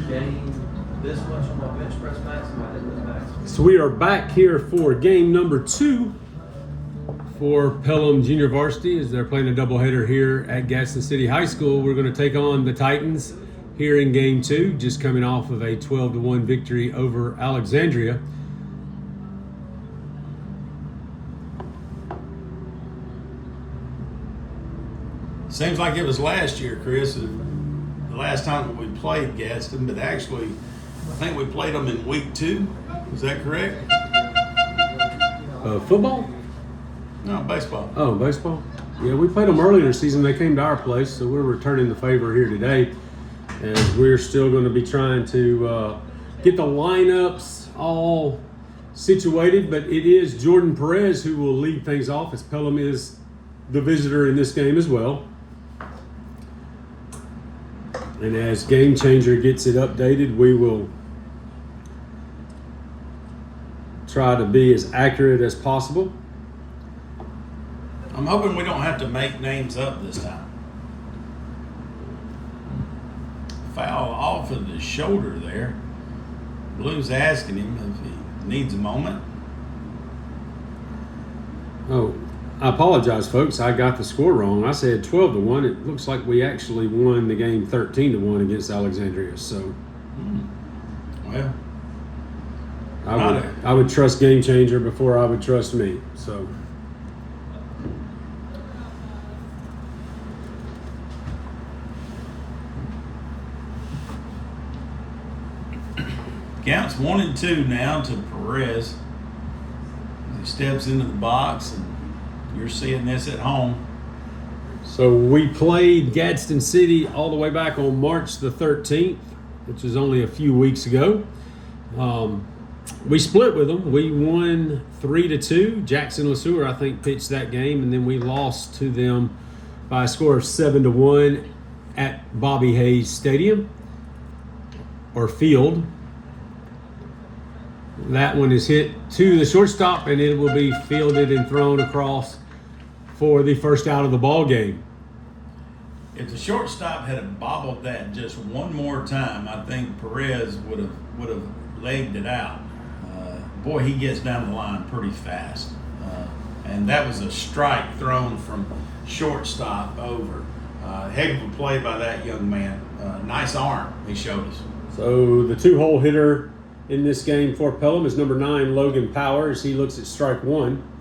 gain this much on my bench press max and my deadlift max. So we are back here for game number 2 for Pelham Junior Varsity as they're playing a doubleheader here at Gadsden City High School. We're going to take on the Titans here in game 2, just coming off of a 12-1 victory over Alexandria. Seems like it was last year, Chris, the last time that we played Gadsden, but actually, I think we played them in week 2. Is that correct? Football? No, baseball. Oh, baseball? Yeah, we played them earlier in the season. They came to our place, so we're returning the favor here today. As we're still going to be trying to get the lineups all situated, but it is Jordan Perez who will lead things off as Pelham is the visitor in this game as well. And as Game Changer gets it updated, we will try to be as accurate as possible. I'm hoping we don't have to make names up this time. Foul off of the shoulder there. Blue's asking him if he needs a moment. Oh, I apologize, folks. I got the score wrong. I said 12-1. It looks like we actually won the game 13-1 against Alexandria. So, well, I would trust Game Changer before I would trust me. So, counts 1-2 now to Perez. He steps into the box, and you're seeing this at home. So we played Gadsden City all the way back on March the 13th, which is only a few weeks ago. We split with them. We won 3-2. Jackson LeSueur, I think, pitched that game, and then we lost to them by a score of 7-1 at Bobby Hayes Stadium or Field. That one is hit to the shortstop, and it will be fielded and thrown across for the first out of the ball game. If the shortstop had bobbled that just one more time, I think Perez would have legged it out. Boy, he gets down the line pretty fast, and that was a strike thrown from shortstop over. Heck of a play by that young man. Nice arm he showed us. So the 2-hole hitter in this game for Pelham is number 9, Logan Powers. He looks at strike 1.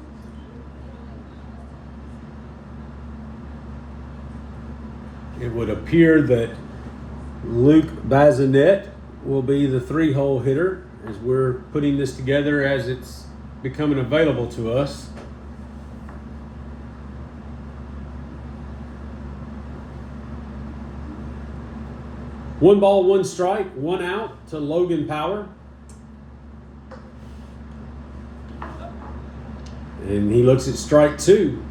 It would appear that Luke Bazinet will be the 3-hole hitter as we're putting this together as it's becoming available to us. One ball, one strike, 1 out to Logan Power. And he looks at strike 2.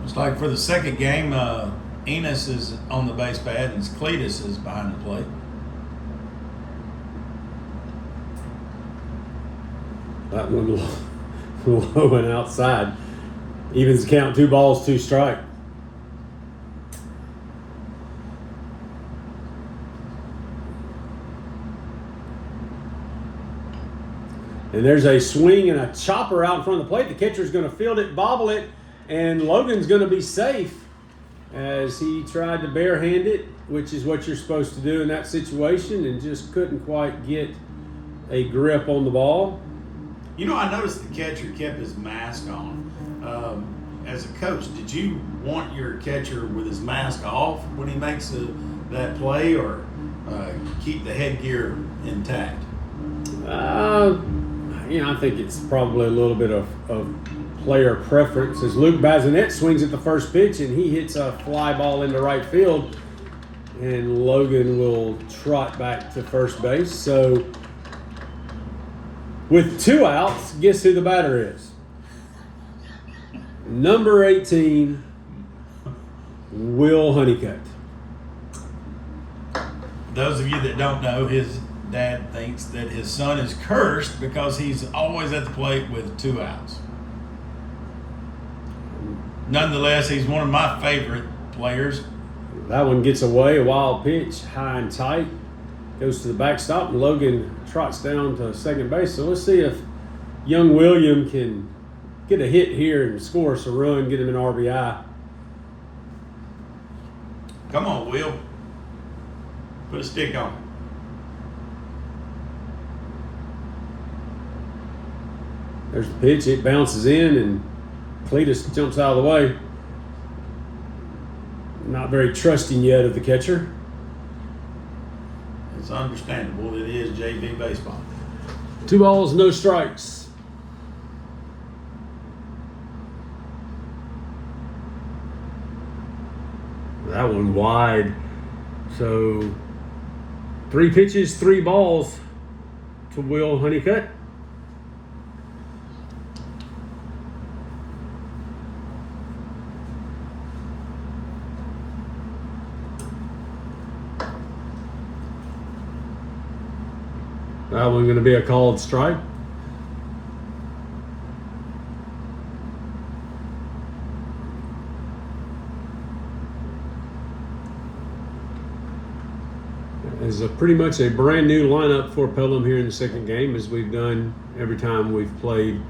Looks like for the second game, Enos is on the base pad and Cletus is behind the plate. That one low and outside. Evens count, 2 balls, 2 strike. And there's a swing and a chopper out in front of the plate. The catcher's going to field it, bobble it, and Logan's going to be safe as he tried to barehand it, which is what you're supposed to do in that situation, and just couldn't quite get a grip on the ball. You know, I noticed the catcher kept his mask on. As a coach, did you want your catcher with his mask off when he makes that play, or keep the headgear intact? I think it's probably a little bit of player preference. As Luke Bazinet swings at the first pitch and he hits a fly ball into right field, and Logan will trot back to first base. So with 2 outs, guess who the batter is? Number 18, Will Honeycutt. Those of you that don't know, his dad thinks that his son is cursed because he's always at the plate with 2 outs. Nonetheless, he's one of my favorite players. That one gets away, a wild pitch, high and tight, goes to the backstop, and Logan trots down to second base. So let's see if young William can get a hit here and score us a run, get him an RBI. Come on, Will. Put a stick on it. There's the pitch. It bounces in, and Cletus jumps out of the way. Not very trusting yet of the catcher. It's understandable. It is JV baseball. 2 balls, no strikes. That one wide. So 3 pitches, 3 balls to Will Honeycutt. That one going to be a called strike. Is pretty much a brand new lineup for Pelham here in the second game, as we've done every time we've played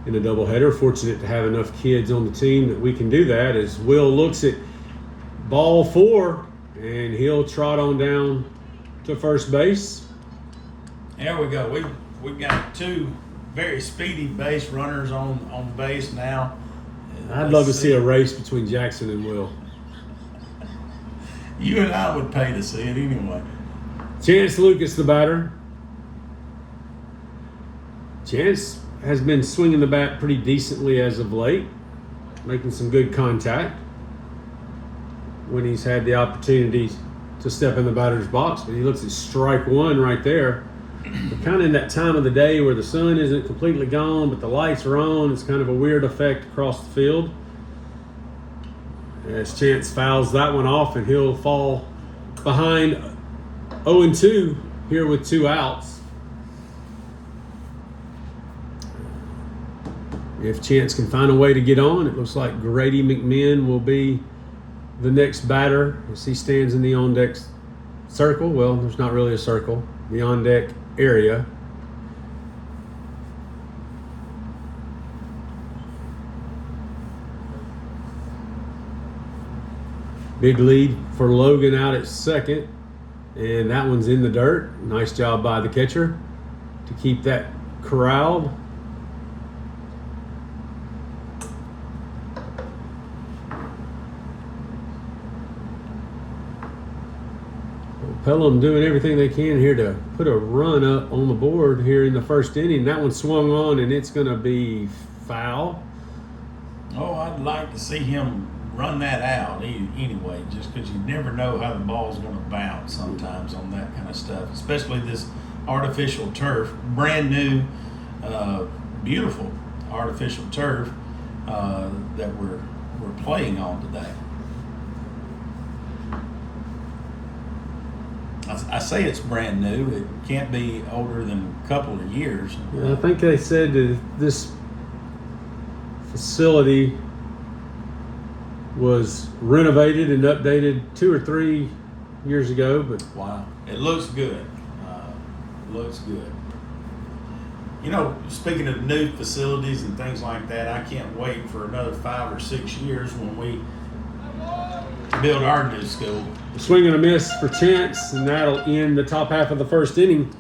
in a doubleheader. Fortunate to have enough kids on the team that we can do that. As Will looks at ball 4, and he'll trot on down to first base. There we go. We've got 2 very speedy base runners on base now. I'd love to see a race between Jackson and Will. You and I would pay to see it anyway. Chance Lucas, the batter. Chance has been swinging the bat pretty decently as of late, making some good contact when he's had the opportunity to step in the batter's box. But he looks at strike 1 right there. We're kind of in that time of the day where the sun isn't completely gone, but the lights are on. It's kind of a weird effect across the field. As Chance fouls that one off, and he'll fall behind 0-2 here with 2 outs. If Chance can find a way to get on, it looks like Grady McMinn will be the next batter as he stands in the on-deck circle. Well, there's not really a circle. The on-deck area. Big lead for Logan out at second, and that one's in the dirt. Nice job by the catcher to keep that corralled. Pelham doing everything they can here to put a run up on the board here in the first inning. That one swung on, and it's going to be foul. Oh, I'd like to see him run that out anyway, just because you never know how the ball's going to bounce sometimes on that kind of stuff, especially this artificial turf, brand new, beautiful artificial turf that we're playing on today. I say it's brand new. It can't be older than a couple of years. Yeah, I think they said that this facility was renovated and updated 2 or 3 years ago. But wow, it looks good. Looks good. You know, speaking of new facilities and things like that, I can't wait for another 5 or 6 years when we build our new school. Swing and a miss for Chance, and that'll end the top half of the first inning.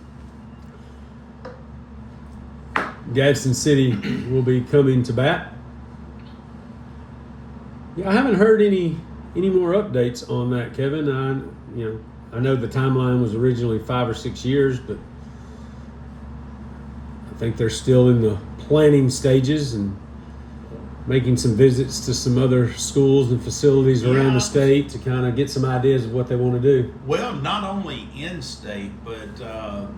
Gadsden City will be coming to bat. Yeah, I haven't heard any more updates on that, Kevin. I know the timeline was originally 5 or 6 years, but I think they're still in the planning stages and making some visits to some other schools and facilities around the state to kind of get some ideas of what they want to do. Well, not only in state, but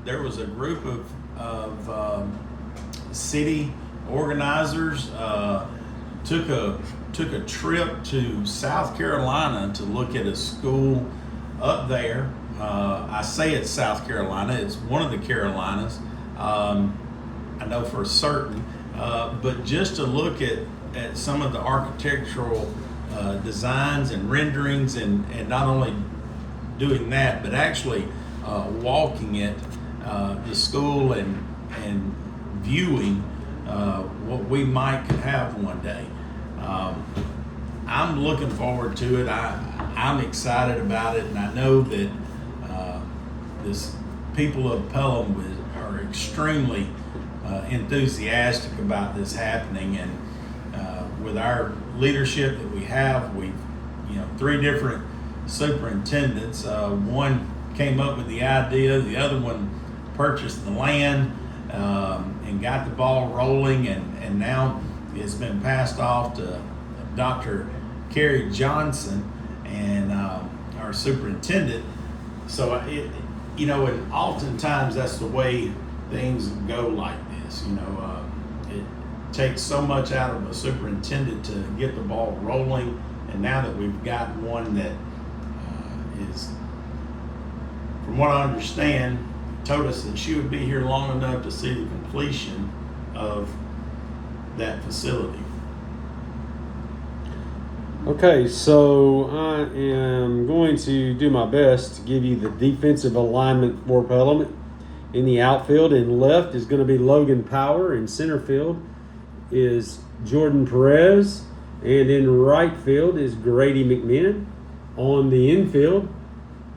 there was a group of city organizers took a trip to South Carolina to look at a school up there. I say it's South Carolina. It's one of the Carolinas. I know for certain. But just to look at at some of the architectural designs and renderings, and not only doing that, but actually walking it, the school, and viewing what we might have one day. I'm looking forward to it. I'm excited about it, and I know that this people of Pelham are extremely enthusiastic about this happening, and with our leadership that we have, we've 3 different superintendents. One came up with the idea, the other one purchased the land and got the ball rolling, and now it's been passed off to Dr. Kerry Johnson and our superintendent. So and oftentimes that's the way things go like this. It takes so much out of a superintendent to get the ball rolling, and now that we've got one that is, from what I understand, told us that she would be here long enough to see the completion of that facility. Okay, so I am going to do my best to give you the defensive alignment for Pelham. In the outfield, in left is going to be Logan Power. In center field is Jordan Perez. And in right field is Grady McMahon. On the infield,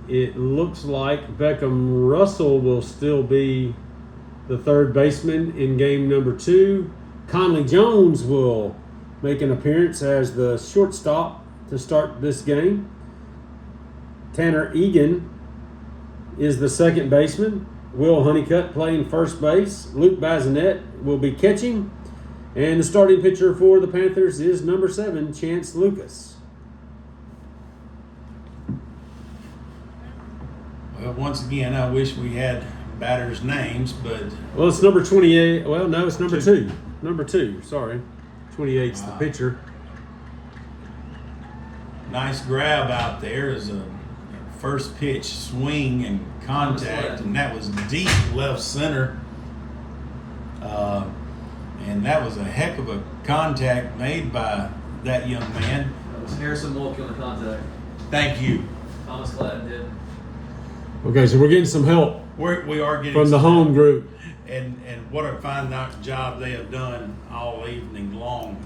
it looks like Beckham Russell will still be the third baseman in game number 2. Conley Jones will make an appearance as the shortstop to start this game. Tanner Egan is the second baseman. Will Honeycutt playing first base. Luke Bazinet will be catching. And the starting pitcher for the Panthers is number 7, Chance Lucas. Well, once again, I wish we had batters' names, but... Well, it's number 28. Well, no, it's number 2. Number 2, sorry. 28's the pitcher. Nice grab out there as a first pitch swing and contact, and that was deep left center. And that was a heck of a contact made by that young man. That was Harrison Mulkey on the contact. Thank you. Thomas Gladden did. Okay, so we're getting some help We are getting from the some home help. group. And what a fine job they have done all evening long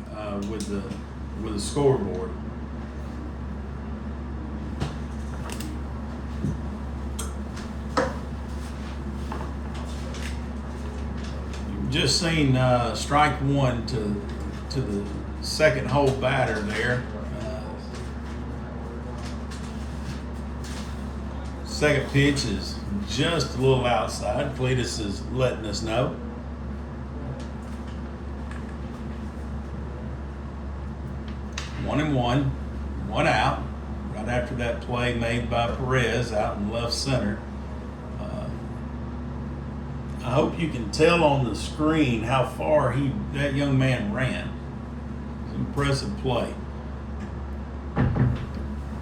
with the scoreboard. You've just seen strike 1 to the second hole batter there. Second pitch is just a little outside. Cletus is letting us know. One and one out. Right after that play made by Perez out in left center. I hope you can tell on the screen how far that young man ran. It's an impressive play.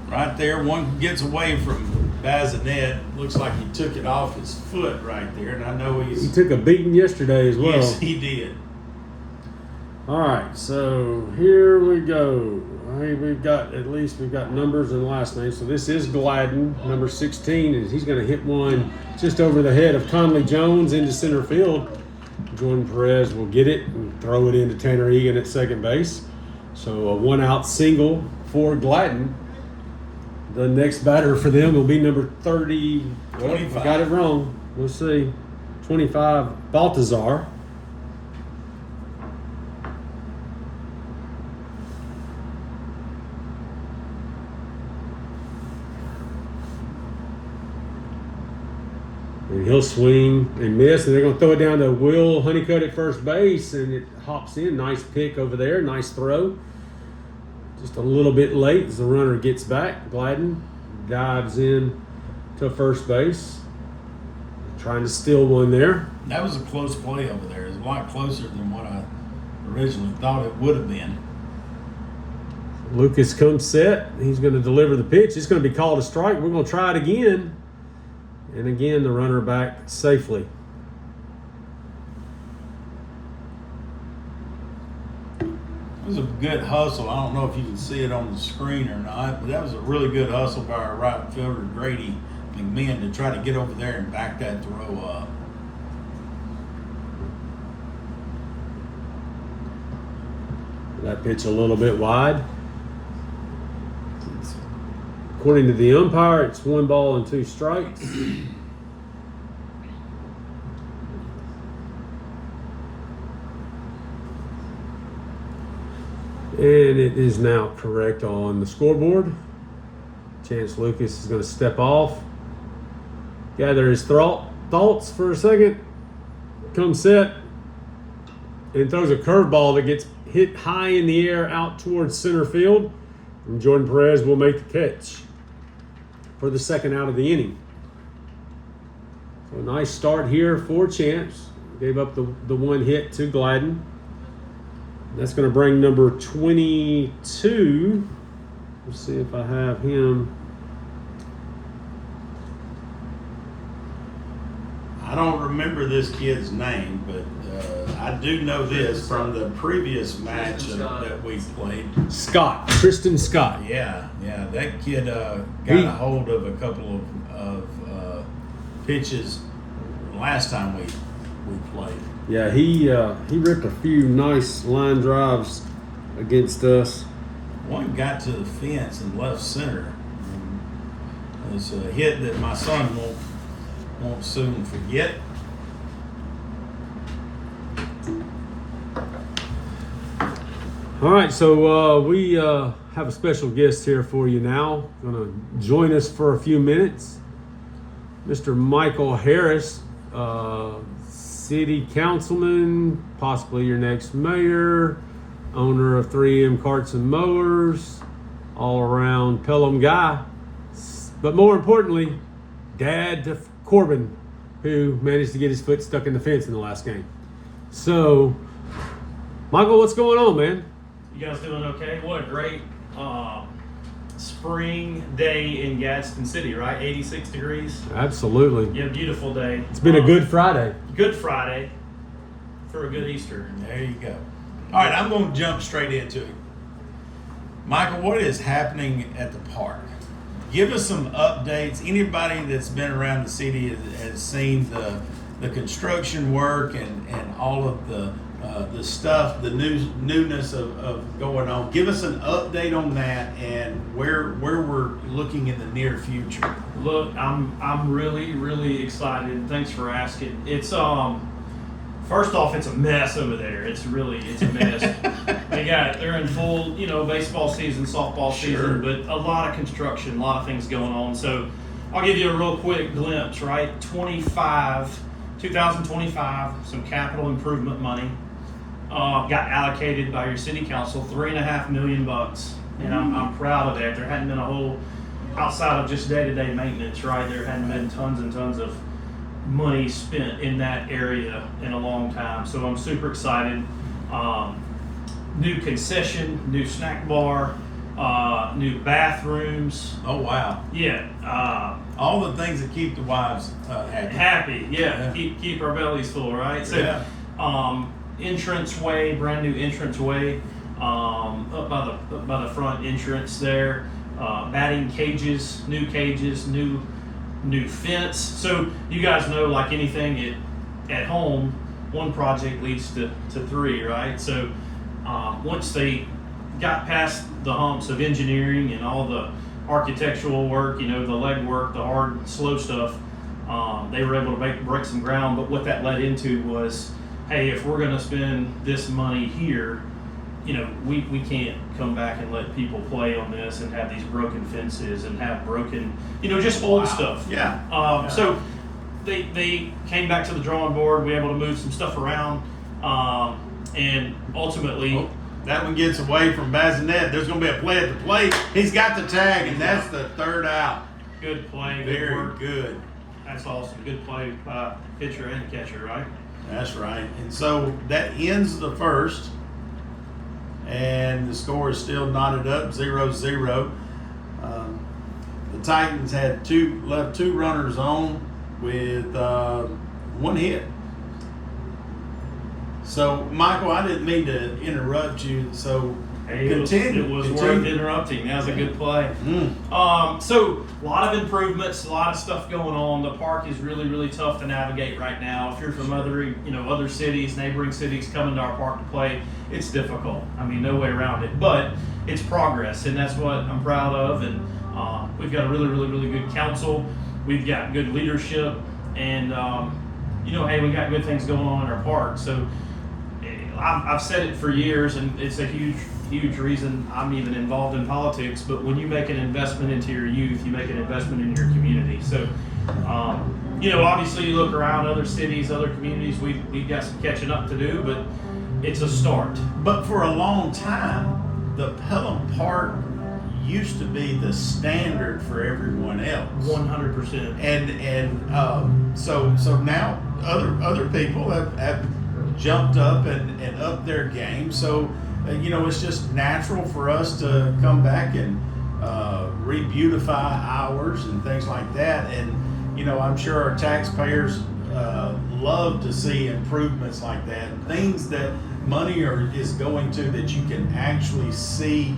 Right there, one gets away from Bazinet. Looks like he took it off his foot right there, and I know He took a beating yesterday as well. Yes, he did. All right, so here we go. Hey, we've got numbers and last names. So this is Gladden, number 16, and he's going to hit one just over the head of Conley Jones into center field. Jordan Perez will get it and throw it into Tanner Egan at second base. So a 1-out single for Gladden. The next batter for them will be number 30. 25. I got it wrong. We'll see. 25, Baltazar. And he'll swing and miss, and they're going to throw it down to Will Honeycutt at first base, and it hops in. Nice pick over there. Nice throw. Just a little bit late as the runner gets back. Gladden dives in to first base, trying to steal one there. That was a close play over there. It was a lot closer than what I originally thought it would have been. Lucas comes set. He's going to deliver the pitch. It's going to be called a strike. We're going to try it again. And again, the runner back safely. It was a good hustle. I don't know if you can see it on the screen or not, but that was a really good hustle by our right fielder, Grady McMahon, to try to get over there and back that throw up. That pitch a little bit wide. According to the umpire, it's 1 ball and 2 strikes. And it is now correct on the scoreboard. Chance Lucas is going to step off, gather his thoughts for a second, come set, and throws a curveball that gets hit high in the air out towards center field. And Jordan Perez will make the catch for the second out of the inning. So a nice start here for Chance. Gave up the one hit to Gladden. That's going to bring number 22. Let's see if I have him. I don't remember this kid's name, but I do know this from the previous match that we played. Tristan Scott. Yeah, that kid got a hold of a couple of pitches last time we played. Yeah, he ripped a few nice line drives against us. One got to the fence in left center. It's a hit that my son won't soon forget. All right, so we have a special guest here for you now. Going to join us for a few minutes. Mr. Michael Harris, city councilman, possibly your next mayor, owner of 3M Carts and Mowers, all around Pelham guy. But more importantly, dad to Corbin, who managed to get his foot stuck in the fence in the last game. So, Michael, what's going on, man? You guys doing okay? What a great spring day in Gadsden City, right? 86 degrees. Absolutely. Yeah, beautiful day. It's been a good Friday. Good Friday for a good Easter. There you go. All right, I'm going to jump straight into it. Michael, what is happening at the park? Give us some updates. Anybody that's been around the city has seen the construction work and all of the stuff, the newness of going on. Give us an update on that and where we're looking in the near future. Look, I'm really excited. Thanks for asking. It's first off, it's a mess over there. It's a mess. They're in full, baseball season, softball season, but a lot of construction, a lot of things going on. So I'll give you a real quick glimpse, right? 2025, some capital improvement money got allocated by your city council, $3.5 million, and I'm proud of that. There hadn't been a whole, outside of just day-to-day maintenance, right? There hadn't been tons and tons of money spent in that area in a long time, so I'm super excited. New concession, new snack bar, new bathrooms. Oh wow! Yeah, all the things that keep the wives happy. Happy, yeah. Keep our bellies full, right? So, yeah. Entranceway, brand new entranceway, up by the front entrance there. Batting cages, new fence. So you guys know, like anything at home, one project leads to three, right? So once they got past the humps of engineering and all the architectural work, the legwork, the hard, slow stuff, they were able to break some ground. But what that led into was, hey, if we're going to spend this money here, we can't come back and let people play on this and have these broken fences and have broken, just old stuff. Yeah. So they came back to the drawing board. We were able to move some stuff around, and ultimately, that one gets away from Bazinet. There's going to be a play at the plate. He's got the tag, and that's the third out. Good play. Very work. good. That's awesome. Good play by pitcher and catcher, right? That's right. And so that ends the first. And the score is still knotted up, 0-0. The Titans had left two runners on with one hit. So, Michael, I didn't mean to interrupt you. So, Hey, continue. it was continue. worth interrupting. That was a good play. Mm. So a lot of improvements, a lot of stuff going on. The park is really, really tough to navigate right now. If you're from other cities, neighboring cities coming to our park to play, it's difficult. I mean, no way around it. But it's progress, and that's what I'm proud of. And we've got a really, really, really good council. We've got good leadership, and hey, we got good things going on in our park. So I've said it for years, and it's a huge reason I'm even involved in politics. But when you make an investment into your youth, you make an investment in your community. So, obviously you look around other cities, other communities, we've got some catching up to do, but it's a start. But for a long time, the Pelham Park used to be the standard for everyone else. 100%. And so now other people have jumped up and upped their game. So it's just natural for us to come back and re-beautify ours and things like that. And I'm sure our taxpayers love to see improvements like that, things that money is going to that you can actually see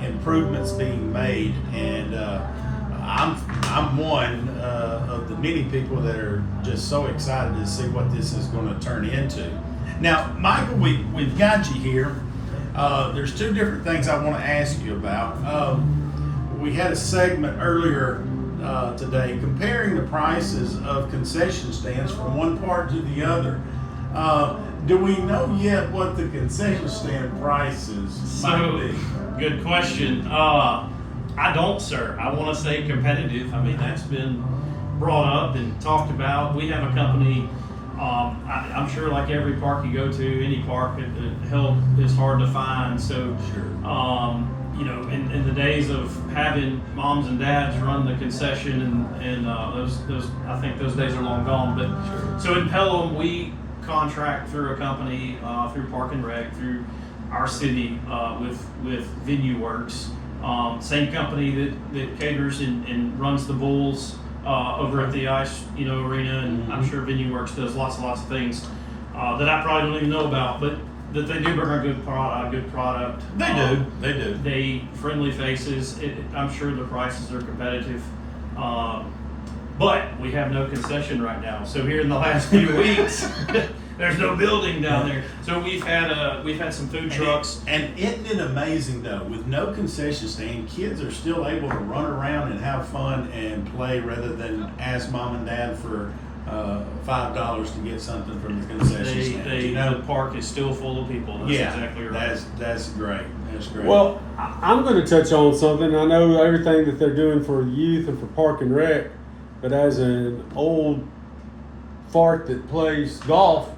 improvements being made. And I'm one of the many people that are just so excited to see what this is going to turn into. Now, Michael, we've got you here. There's two different things I want to ask you about. We had a segment earlier today comparing the prices of concession stands from one part to the other. Do we know yet what the concession stand prices might be? Good question. I don't, sir. I want to stay competitive. I mean, that's been brought up and talked about. We have a company, I'm sure like every park you go to, any park, help is hard to find. So, Sure. In the days of having moms and dads run the concession and those I think those days are long gone. But Sure. So in Pelham, we contract through a company, through Park and Rec, through our city, with Venue Works. Same company that caters and runs the Bulls over at the ice arena, and Mm-hmm. I'm sure Venue Works does lots of things that I probably don't even know about, but that they do bring a good product. They do. They friendly faces. I'm sure the prices are competitive. But we have no concession right now. So here in the last few weeks, there's no building down there. So we've had some food trucks. And isn't it amazing though, with no concession stand, kids are still able to run around and have fun and play rather than ask mom and dad for $5 to get something from the concession stand. The park is still full of people. That's exactly right. That's great. That's great. Well, I'm going to touch on something. I know everything that they're doing for youth and for Park and Rec, but as an old fart that plays golf,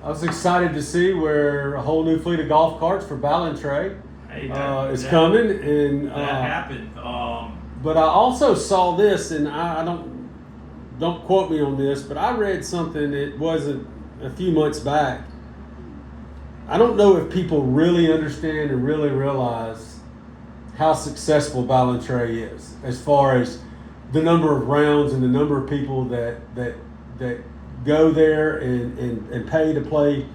I was excited to see where a whole new fleet of golf carts for Ballantrae is coming. And that happened. But I also saw this, and I don't quote me on this, but I read something that wasn't a few months back. I don't know if people really understand and really realize how successful Ballantrae is as far as the number of rounds and the number of people that go there and pay to play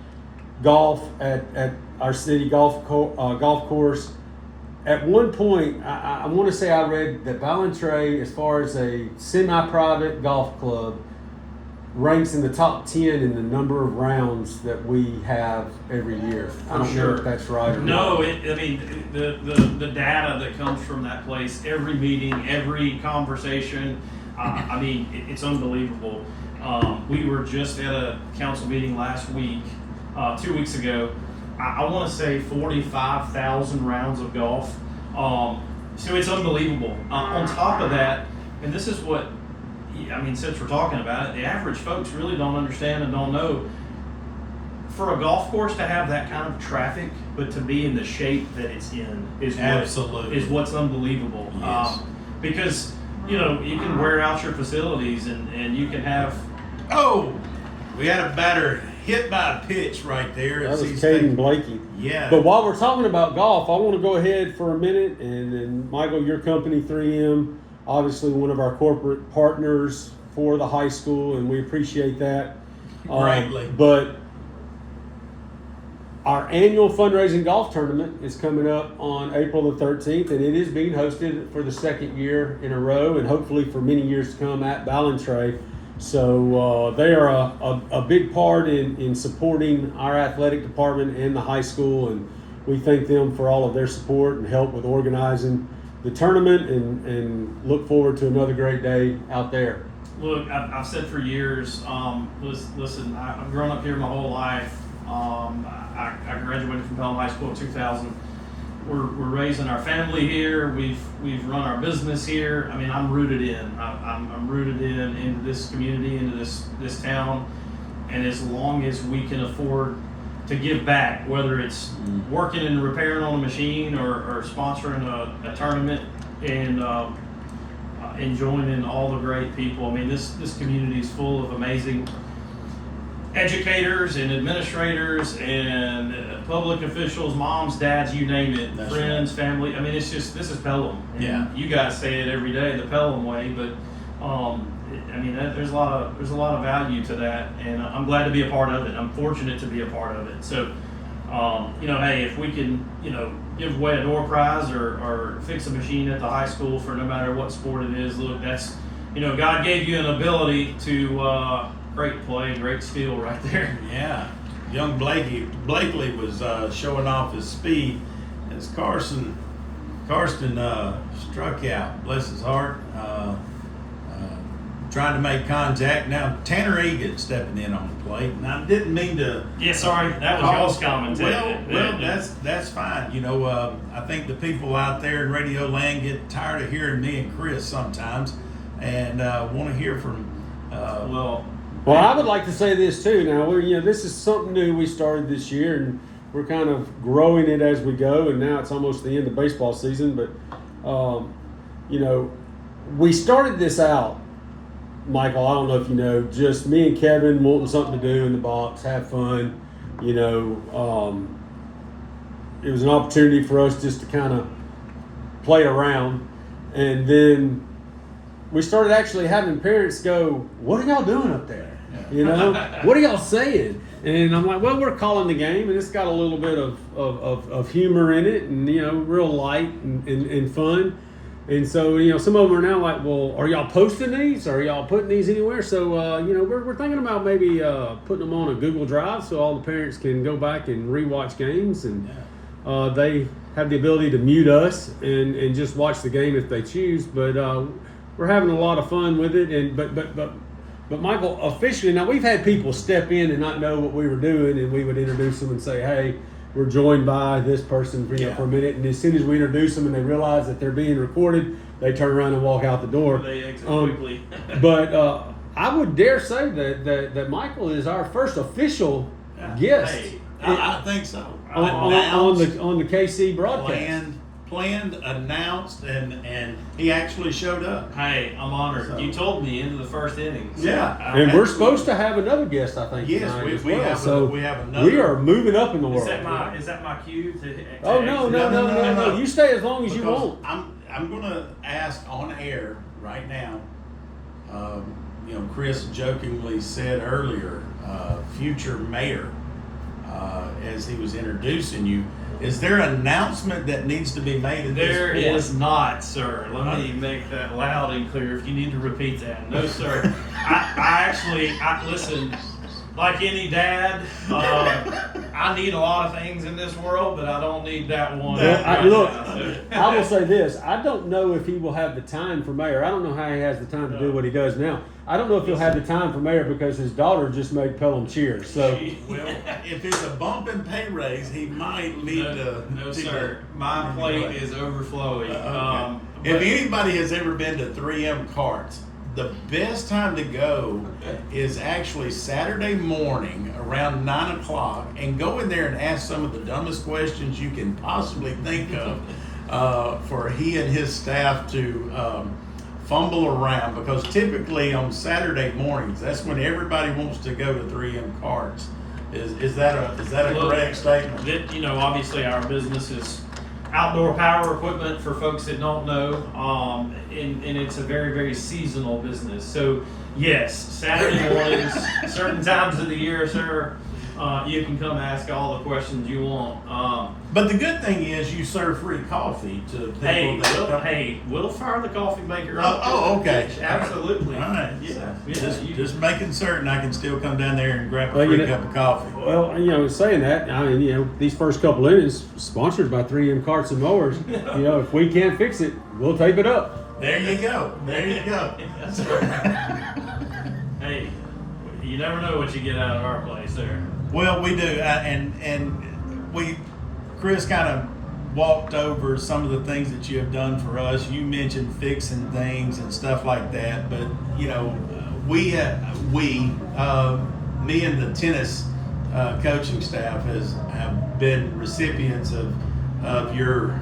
golf at our city golf course. At one point, I want to say I read that Ballantrae, as far as a semi-private golf club, ranks in the top 10 in the number of rounds that we have every year. I don't know if that's right or not. No, the data that comes from that place, every meeting, every conversation, it's unbelievable. We were just at a council meeting last week, 2 weeks ago. I want to say 45,000 rounds of golf. So it's unbelievable. On top of that, and this is what, since we're talking about it, the average folks really don't understand and don't know. For a golf course to have that kind of traffic, but to be in the shape that it's in is what's unbelievable. Yes. Because, you can wear out your facilities and you can have... Oh, we had a batter hit by a pitch right there. That was Caden Blakey. Yeah. But while we're talking about golf, I want to go ahead for a minute, and then Michael, your company 3M, obviously one of our corporate partners for the high school, and we appreciate that Greatly. But Our annual fundraising golf tournament is coming up on April the 13th, and it is being hosted for the second year in a row, and hopefully for many years to come at Ballantrae. So they are a big part in supporting our athletic department and the high school, and we thank them for all of their support and help with organizing the tournament, and look forward to another great day out there. Look, I've said for years, listen, I've grown up here my whole life. I graduated from Pelham High School in 2000. We're raising our family here. We've run our business here. I mean, I'm rooted in. I'm rooted into this community, into this town. And as long as we can afford to give back, whether it's working and repairing on a machine or sponsoring a tournament and joining all the great people. I mean, this community is full of amazing educators and administrators and public officials, moms, dads, you name it, That's friends, right. family. I mean, it's just, this is Pelham. And Yeah. you guys say it every day, the Pelham way, but I mean, there's a lot of value to that, and I'm glad to be a part of it. I'm fortunate to be a part of it. So, hey, if we can, give away a door prize or fix a machine at the high school for no matter what sport it is, look, that's, God gave you an ability to great play, great skill right there. Yeah, young Blakely was showing off his speed as Karsten struck out. Bless his heart. Trying to make contact. Now Tanner Egan stepping in on the plate, and I didn't mean to. Yeah, sorry, that was y'all's commentary. Well, that's fine. I think the people out there in Radio Land get tired of hearing me and Chris sometimes, and want to hear from. Well, I would like to say this too. Now, this is something new we started this year, and we're kind of growing it as we go. And now it's almost the end of baseball season. But, we started this out, Michael. I don't know if you know, just me and Kevin wanting something to do in the box, have fun. It was an opportunity for us just to kind of play around, and then we started actually having parents go, "What are y'all doing up there? What are y'all saying?" And I'm like, "Well, we're calling the game, and it's got a little bit of humor in it, and real light and fun." And so, some of them are now like, "Well, are y'all posting these? Are y'all putting these anywhere?" So, we're thinking about maybe putting them on a Google Drive so all the parents can go back and rewatch games, and they have the ability to mute us and just watch the game if they choose. But we're having a lot of fun with it, and but Michael, officially now we've had people step in and not know what we were doing, and we would introduce them and say, "Hey, we're joined by this person for a minute," and as soon as we introduce them and they realize that they're being recorded, they turn around and walk out the door. They exit quickly. But I would dare say that Michael is our first official guest. Hey, I think so. On the KC broadcast. Planned, announced, and he actually showed up. Hey, I'm honored. So. You told me into the first inning. So Yeah. And we're supposed to have another guest, I think. Yes, tonight we as well. have So we have another. we are moving up in the world. Is that my cue to Oh no! No. You stay as long as you Because want. I'm going to ask on air right now. Chris jokingly said earlier, future mayor, as he was introducing you. Is there an announcement that needs to be made at There this point? is not, sir. Let me make that loud and clear if you need to repeat that. No, sir. I listen, like any dad, I need a lot of things in this world, but I don't need that one. I will say this. I don't know if he will have the time for mayor. I don't know how he has the time to do what he does now. I don't know if he'll have the time for mayor because his daughter just made Pelham cheers. So, Well, if it's a bump in pay raise, he might need to. No, sir. My plate is overflowing. Okay. If anybody has ever been to 3M Carts, the best time to go is actually Saturday morning around 9 o'clock, and go in there and ask some of the dumbest questions you can possibly think of for he and his staff to fumble around, because typically on Saturday mornings, that's when everybody wants to go to 3M Carts. Is that a correct statement? Obviously our business is outdoor power equipment for folks that don't know, and it's a very, very seasonal business. So yes, Saturday mornings, certain times of the year, sir, You can come ask all the questions you want. But the good thing is you serve free coffee to people We'll fire the coffee maker Oh, up. oh, okay. Absolutely. All right. Yeah. Just making certain I can still come down there and grab a Well, free cup of coffee. Well, saying that, I mean, these first couple innings, sponsored by 3M Carts and Mowers, if we can't fix it, we'll tape it up. There you go. There you go. That's right. Hey, you never know what you get out of our place there. Well, we do, and Chris kind of walked over some of the things that you have done for us. You mentioned fixing things and stuff like that, but me and the tennis coaching staff have been recipients of your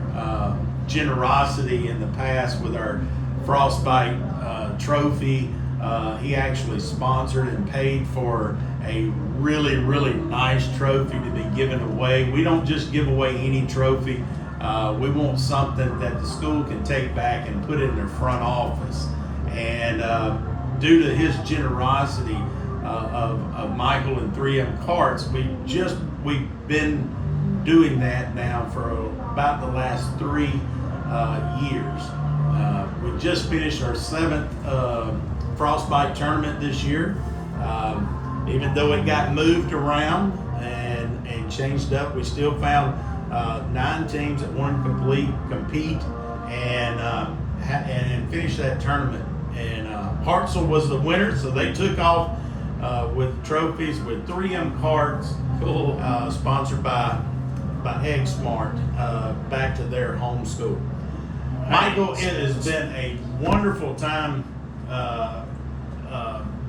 generosity in the past with our Frostbite trophy. He actually sponsored and paid for a really, really nice trophy to be given away. We don't just give away any trophy. We want something that the school can take back and put in their front office. And due to his generosity of Michael and 3M Carts, we've been doing that now for about the last 3 years. We just finished our 7th Frostbite tournament this year. Even though it got moved around and changed up, we still found 9 teams that wanted to compete and finish that tournament. And Hartsel was the winner, so they took off with trophies with 3M Carts, sponsored by Egg Smart, back to their home school. Michael, it has been a wonderful time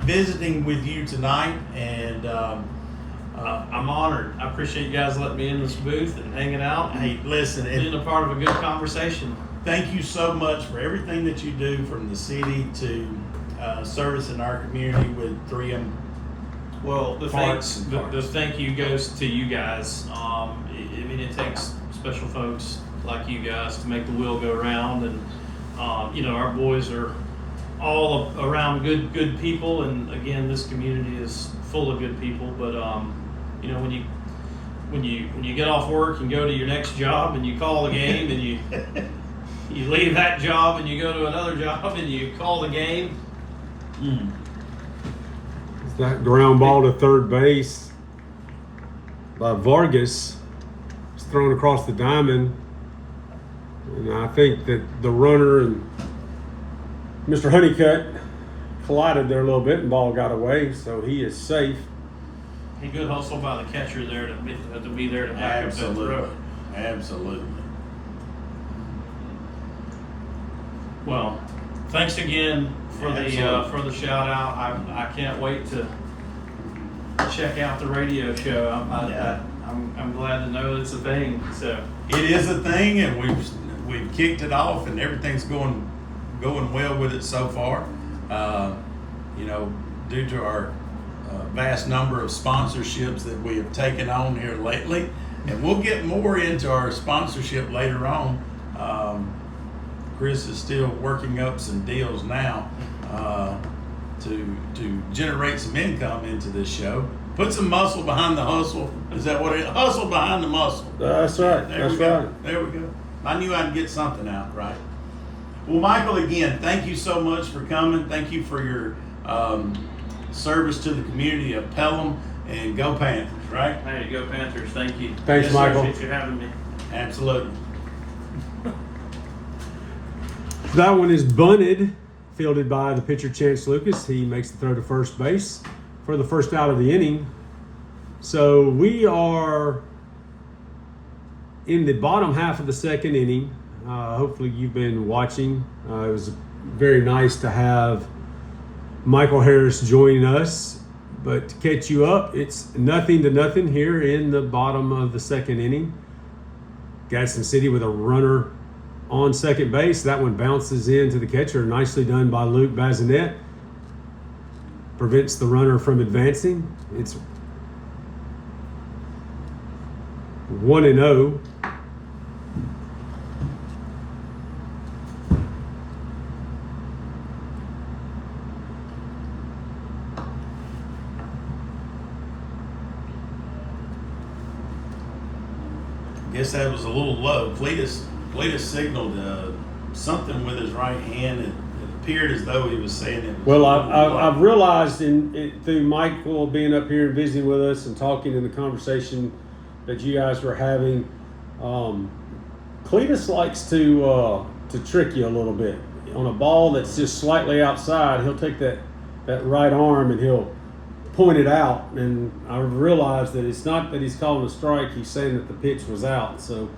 visiting with you tonight, and I'm honored. I appreciate you guys letting me in this booth and hanging out. hey, listen, Being a part of a good conversation. thank you so much for everything that you do from the city to service in our community with 3M. Well, the Parts thanks, and the parts. thank you goes to you guys. I mean, it takes special folks like you guys to make the wheel go round, and our boys are all around good people, and again, this community is full of good people. But when you get off work and go to your next job and you call the game and you leave that job and you go to another job and you call the game. It's that ground ball to third base by Vargas. It's thrown across the diamond. And I think that the runner and Mr. Honeycutt collided there a little bit and ball got away, so he is safe. A good hustle by the catcher there to be there to back up that throw. Absolutely. Well, thanks again for the shout out. I can't wait to check out the radio show. I'm glad to know it's a thing. So It is a thing, and we've kicked it off, and everything's going well with it so far. Due to our vast number of sponsorships that we have taken on here lately, and we'll get more into our sponsorship later on. Chris is still working up some deals now to generate some income into this show. Put some muscle behind the hustle. Is that what it is? Hustle behind the muscle. That's right. There we go. There we go. I knew I'd get something out right. Well, Michael, again, thank you so much for coming. Thank you for your service to the community of Pelham, and go Panthers, right? hey, go Panthers! Thank you. Thanks, Yes, Michael. Appreciate you having me. Absolutely. That one is bunted, fielded by the pitcher Chance Lucas. He makes the throw to first base for the first out of the inning. So we are in the bottom half of the second inning. Hopefully you've been watching. It was very nice to have Michael Harris joining us. But to catch you up, it's 0-0 here in the bottom of the second inning. Gadsden City with a runner on second base. That one bounces into the catcher. Nicely done by Luke Bazinet. Prevents the runner from advancing. It's 1-0. guess that was a little low. Cletus signaled something with his right hand. It appeared as though he was saying it was Well, a little low. I've realized through Michael being up here and visiting with us and talking in the conversation that you guys were having, Cletus likes to trick you a little bit. On a ball that's just slightly outside, he'll take that right arm and he'll point it out. And I realized that it's not that he's calling a strike; he's saying that the pitch was out. So,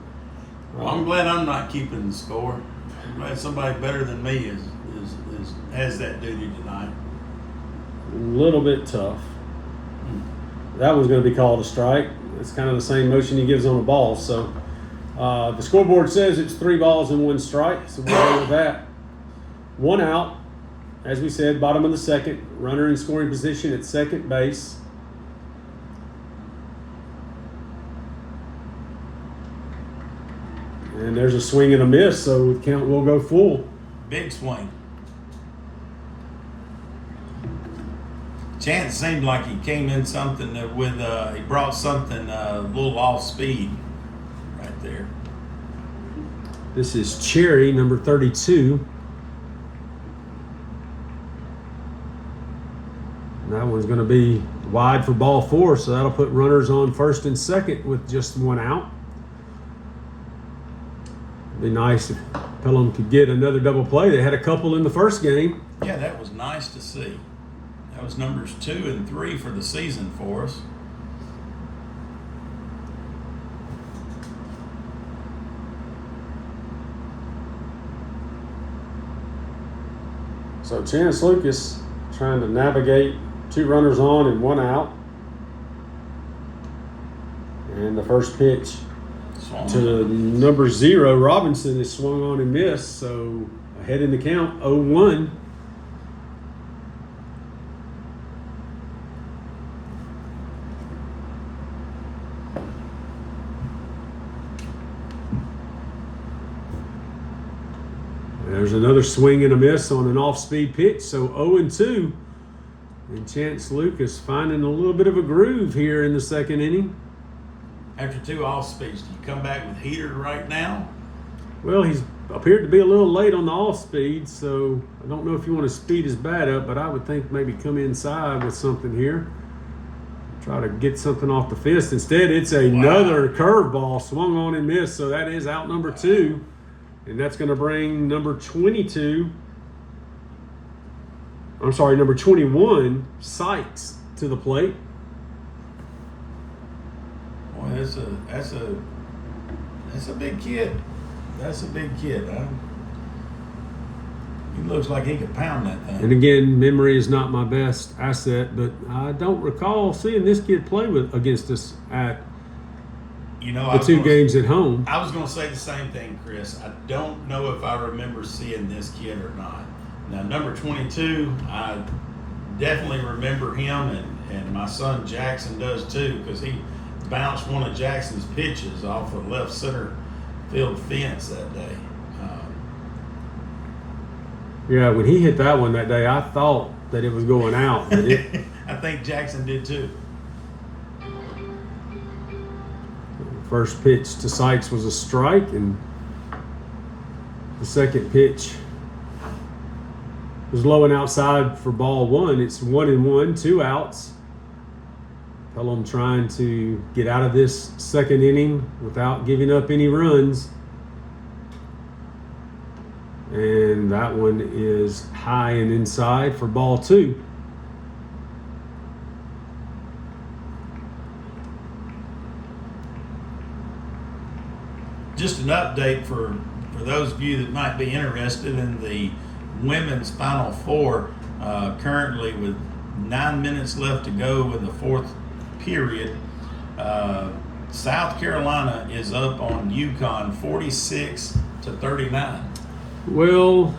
Well, I'm glad I'm not keeping the score. I'm glad somebody better than me has that duty tonight. a little bit tough. That was going to be called a strike. It's kind of the same motion he gives on a ball. So the scoreboard says it's 3 balls and 1 strike. So we'll go with that. 1 out. As we said, bottom of the second. Runner in scoring position at second base. And there's a swing and a miss, so the count will go full. Big swing. Chance seemed like he came in something he brought something a little off speed right there. This is Cherry, number 32. And that one's going to be wide for ball 4, so that'll put runners on first and second with just 1 out. Be nice if Pelham could get another double play. They had a couple in the first game. Yeah, that was nice to see. That was numbers 2 and 3 for the season for us. So Chance Lucas trying to navigate 2 runners on and 1 out. And the first pitch to number 0, Robinson, is swung on and missed. So ahead in the count, 0-1. There's another swing and a miss on an off-speed pitch, so 0-2. And Chance Lucas finding a little bit of a groove here in the second inning. After 2 off speeds, do you come back with heater right now? Well, he's appeared to be a little late on the off-speed, so I don't know if you want to speed his bat up, but I would think maybe come inside with something here. Try to get something off the fist. Instead, it's another curveball swung on and missed, so that is out number 2. And that's going to bring number 21, Sykes, to the plate. Boy, that's a big kid. That's a big kid. He looks like he could pound that thing. And again, memory is not my best asset, but I don't recall seeing this kid play against us at the 2 games at home. I was going to say the same thing, Chris. I don't know if I remember seeing this kid or not. Now, number 22, I definitely remember him, and my son Jackson does too, because he bounced one of Jackson's pitches off the left center field fence that day. Yeah, when he hit that one that day, I thought that it was going out. But I think Jackson did too. First pitch to Sykes was a strike, and the second pitch was low and outside for ball 1. It's 1-1, 2 outs. Pelham trying to get out of this second inning without giving up any runs. And that one is high and inside for ball 2. Just an update for those of you that might be interested in the women's Final Four, currently with 9 minutes left to go in the 4th period. South Carolina is up on UConn 46-39. Well,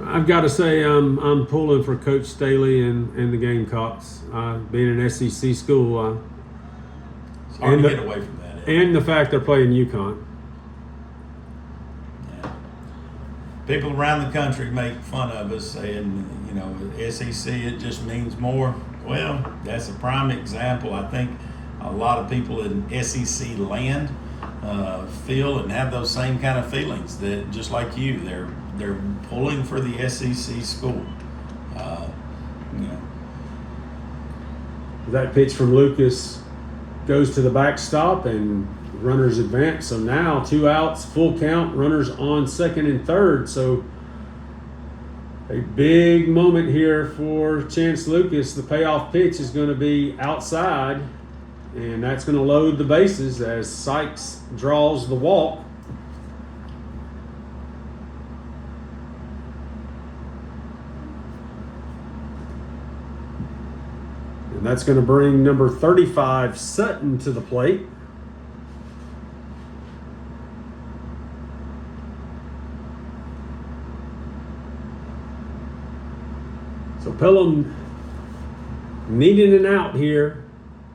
I've got to say I'm pulling for Coach Staley and the Gamecocks. Being an SEC school, It's hard to get away from that. and the fact they're playing UConn. Yeah. People around the country make fun of us saying, SEC, it just means more. Well, that's a prime example. I think a lot of people in SEC land feel and have those same kind of feelings, that just like you, they're pulling for the SEC school. You know. That pitch from Lucas goes to the backstop and runners advance. So now 2 outs, full count, runners on second and third. So a big moment here for Chance Lucas. The payoff pitch is going to be outside, and that's going to load the bases as Sykes draws the walk. And that's going to bring number 35, Sutton, to the plate. So Pelham needing an out here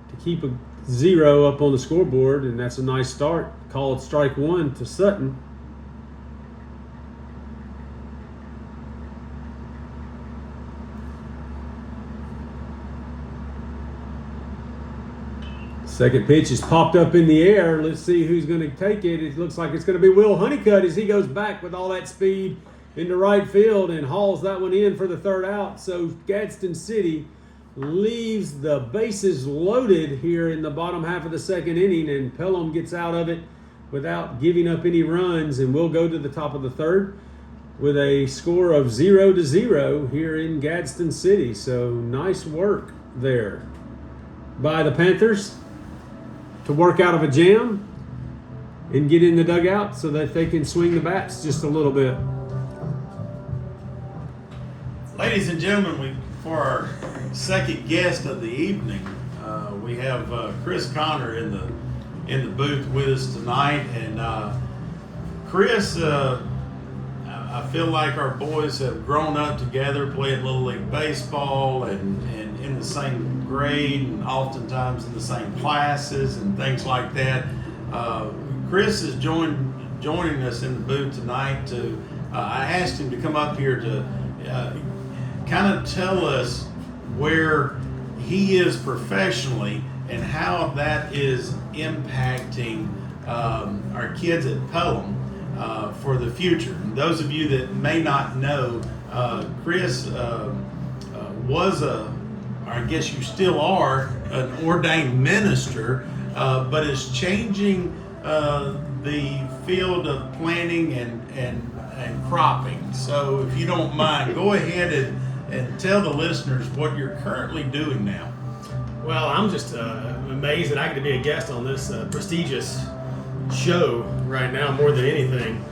to keep a 0 up on the scoreboard, and that's a nice start. Call it strike 1 to Sutton. Second pitch is popped up in the air. Let's see who's going to take it. It looks like it's going to be Will Honeycutt as he goes back with all that speed into right field and hauls that one in for the third out. So Gadsden City leaves the bases loaded here in the bottom half of the second inning, and Pelham gets out of it without giving up any runs, and we'll go to the top of the third with a score of 0-0 here in Gadsden City. So nice work there by the Panthers to work out of a jam and get in the dugout so that they can swing the bats just a little bit. Ladies and gentlemen, for our second guest of the evening, we have Chris Connor in the booth with us tonight. And Chris, I feel like our boys have grown up together, playing Little League Baseball and in the same grade and oftentimes in the same classes and things like that. Chris is joining us in the booth tonight to, I asked him to come up here to kind of tell us where he is professionally and how that is impacting our kids at Pelham for the future. And those of you that may not know, Chris was I guess you still are, an ordained minister, but is changing the field of planting and cropping. So if you don't mind, go ahead and tell the listeners what you're currently doing now. Well, I'm just amazed that I get to be a guest on this prestigious show right now more than anything.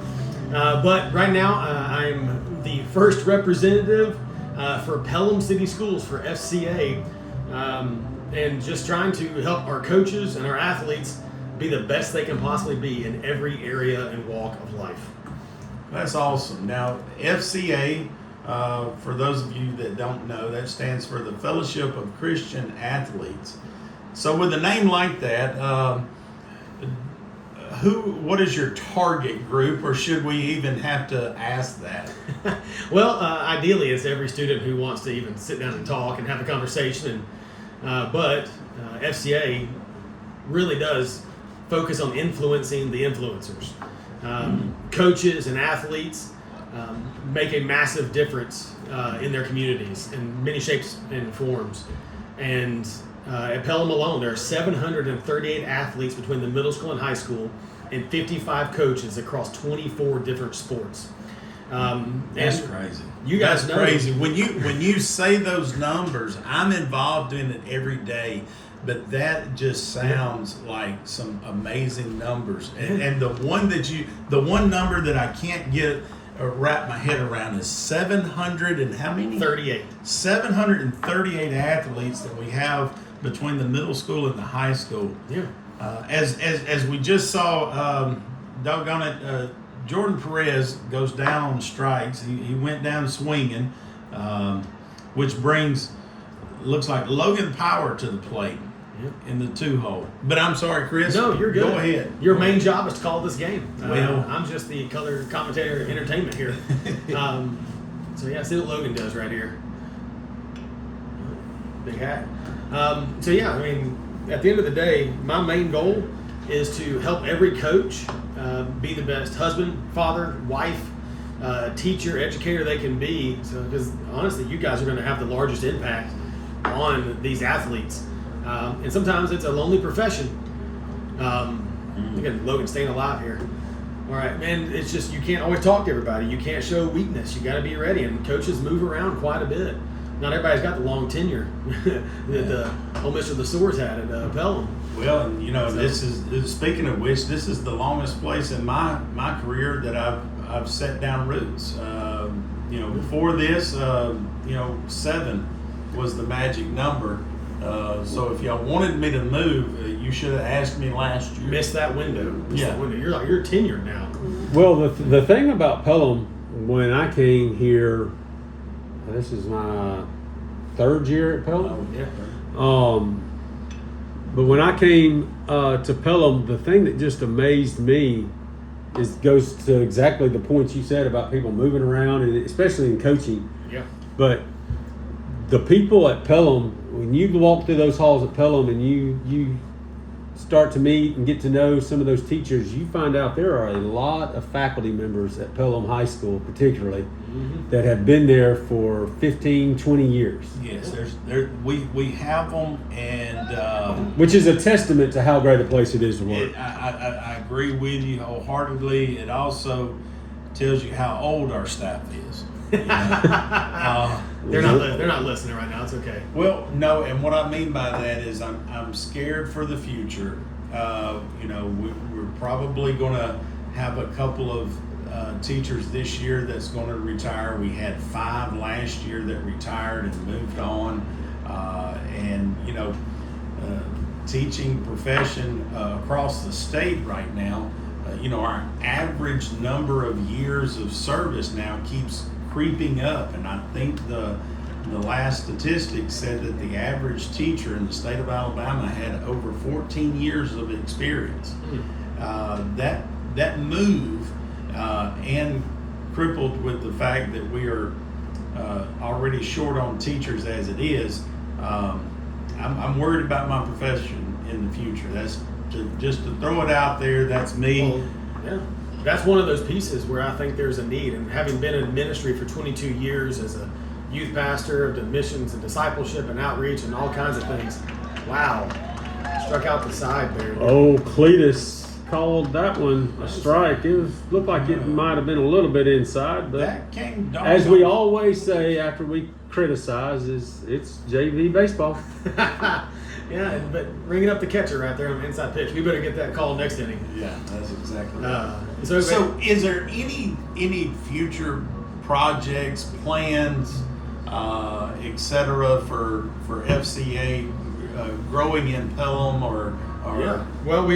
But right now, I'm the first representative for Pelham City Schools for FCA, and just trying to help our coaches and our athletes be the best they can possibly be in every area and walk of life. That's awesome. Now, FCA, for those of you that don't know, that stands for the Fellowship of Christian Athletes. So with a name like that, what is your target group, or should we even have to ask that? Well, ideally, it's every student who wants to even sit down and talk and have a conversation. But FCA really does focus on influencing the influencers. Coaches and athletes make a massive difference in their communities in many shapes and forms. And at Pelham alone, there are 738 athletes between the middle school and high school, and 55 coaches across 24 different sports. That's crazy. You guys That's know crazy. When you say those numbers, I'm involved in it every day, but that just sounds like some amazing numbers. And the one number that I can't get wrap my head around is 700 and how many? 38. 738 athletes that we have between the middle school and the high school. Yeah. As we just saw, doggone it, Jordan Perez goes down on strikes. He went down swinging, which brings, looks like Logan Power to the plate in the 2-hole. But I'm sorry, Chris. No, you're good. Go ahead. Your main job is to call this game. Well, I'm just the color commentator entertainment here. So yeah, see what Logan does right here. Big hat. So yeah, I mean, at the end of the day, my main goal is to help every coach be the best husband, father, wife, teacher, educator they can be. So, because honestly, you guys are going to have the largest impact on these athletes, and sometimes it's a lonely profession. Again, Logan staying alive here. All right, man. It's just you can't always talk to everybody. You can't show weakness. You got to be ready. And coaches move around quite a bit. Not everybody's got the long tenure that Ole Miss or the Soars had at Pelham. Well, and this is speaking of which, this is the longest place in my career that I've set down roots. Before this, 7 was the magic number. So if y'all wanted me to move, you should have asked me last year. Missed that window. That window. You're tenured now. Well, the thing about Pelham, when I came here, this is my 3rd year at Pelham. Yeah. But when I came to Pelham, the thing that just amazed me goes to exactly the points you said about people moving around, and especially in coaching. Yeah. But the people at Pelham, when you walk through those halls at Pelham and you start to meet and get to know some of those teachers, you find out there are a lot of faculty members at Pelham High School particularly that have been there for 15, 20 years. Yes, we have them, and which is a testament to how great a place it is to work. I agree with you wholeheartedly. It also tells you how old our staff is. They're not listening right now. It's okay. Well, no, and what I mean by that is I'm scared for the future. We're probably going to have a couple of teachers this year that's going to retire. We had 5 last year that retired and moved on, teaching profession across the state right now. Our average number of years of service now keeps creeping up, and I think the last statistics said that the average teacher in the state of Alabama had over 14 years of experience. That move, and crippled with the fact that we are already short on teachers as it is, I'm worried about my profession in the future. That's just to throw it out there. That's me. Well, yeah. That's one of those pieces where I think there's a need. And having been in ministry for 22 years as a youth pastor of missions and discipleship and outreach and all kinds of things, wow, struck out the side there. Oh, Cletus called that one a strike. It looked like it might have been a little bit inside, but that came down. As we always say after we criticize, it's JV baseball. Yeah, but ringing up the catcher right there on the inside pitch. We better get that call next inning. Yeah, that's exactly right. So is there any future projects, plans, etc. for FCA growing in Pelham or? Yeah. Well,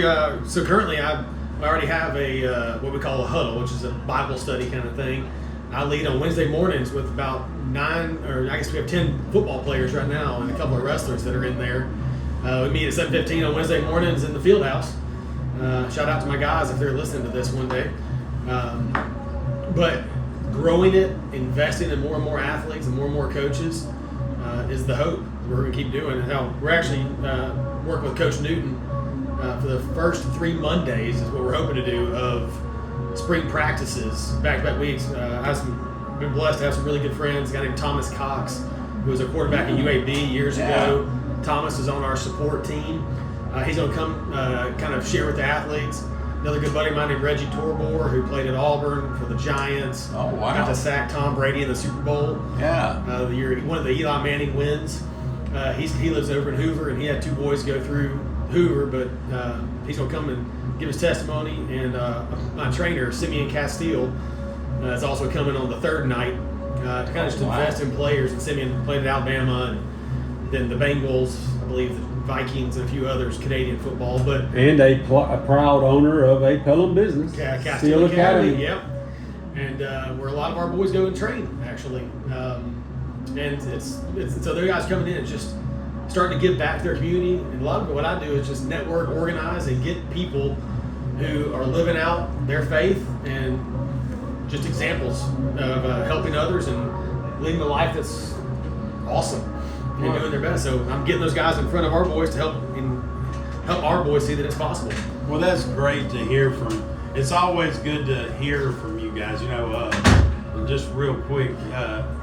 so currently I already have a what we call a huddle, which is a Bible study kind of thing. I lead on Wednesday mornings with about 9, or I guess we have 10 football players right now and a couple of wrestlers that are in there. We meet at 7:15 on Wednesday mornings in the field house. Shout out to my guys if they're listening to this one day. But growing it, investing in more and more athletes and more coaches is the hope we're going to keep doing. And how we're actually working with Coach Newton for the first 3 Mondays is what we're hoping to do of spring practices, back-to-back weeks. I've been blessed to have some really good friends. A guy named Thomas Cox, who was a quarterback at UAB years ago. Thomas is on our support team. He's going to come kind of share with the athletes. Another good buddy of mine named Reggie Torbor, who played at Auburn for the Giants. Oh, wow. Got to sack Tom Brady in the Super Bowl. Yeah. The year one of the Eli Manning wins. He lives over in Hoover, and he had 2 boys go through Hoover, but he's going to come and give his testimony. And my trainer, Simeon Castile, is also coming on the 3rd night to kind of just invest in players. And Simeon played at Alabama, and then the Bengals, I believe the Vikings, and a few others, Canadian football. And a proud owner of a Pelham business, Castile Academy. Yep. And where a lot of our boys go and train, actually. And it's so their guys coming in and just starting to give back to their community. And a lot of what I do is just network, organize, and get people who are living out their faith and just examples of helping others and living a life that's awesome and doing their best. So I'm getting those guys in front of our boys to help help our boys see that it's possible. Well, that's great to hear from. It's always good to hear from you guys. You know, just real quick,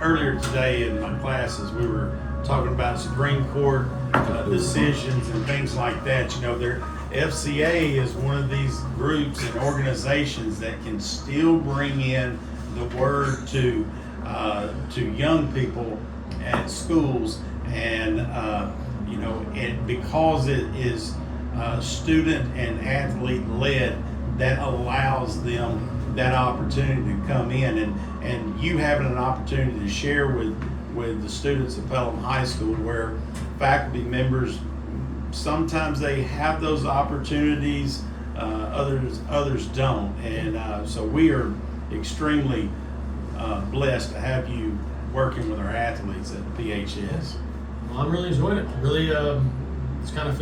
earlier today in my classes, we were talking about Supreme Court decisions and things like that. You know, FCA is one of these groups and organizations that can still bring in the word to young people at schools, and you know, and because it is student and athlete led, that allows them that opportunity to come in, and you having an opportunity to share with the students at Pelham High School, where faculty members sometimes they have those opportunities, others don't, and so we are extremely blessed to have you working with our athletes at PHS. Well, I'm really enjoying it. Really, just kind of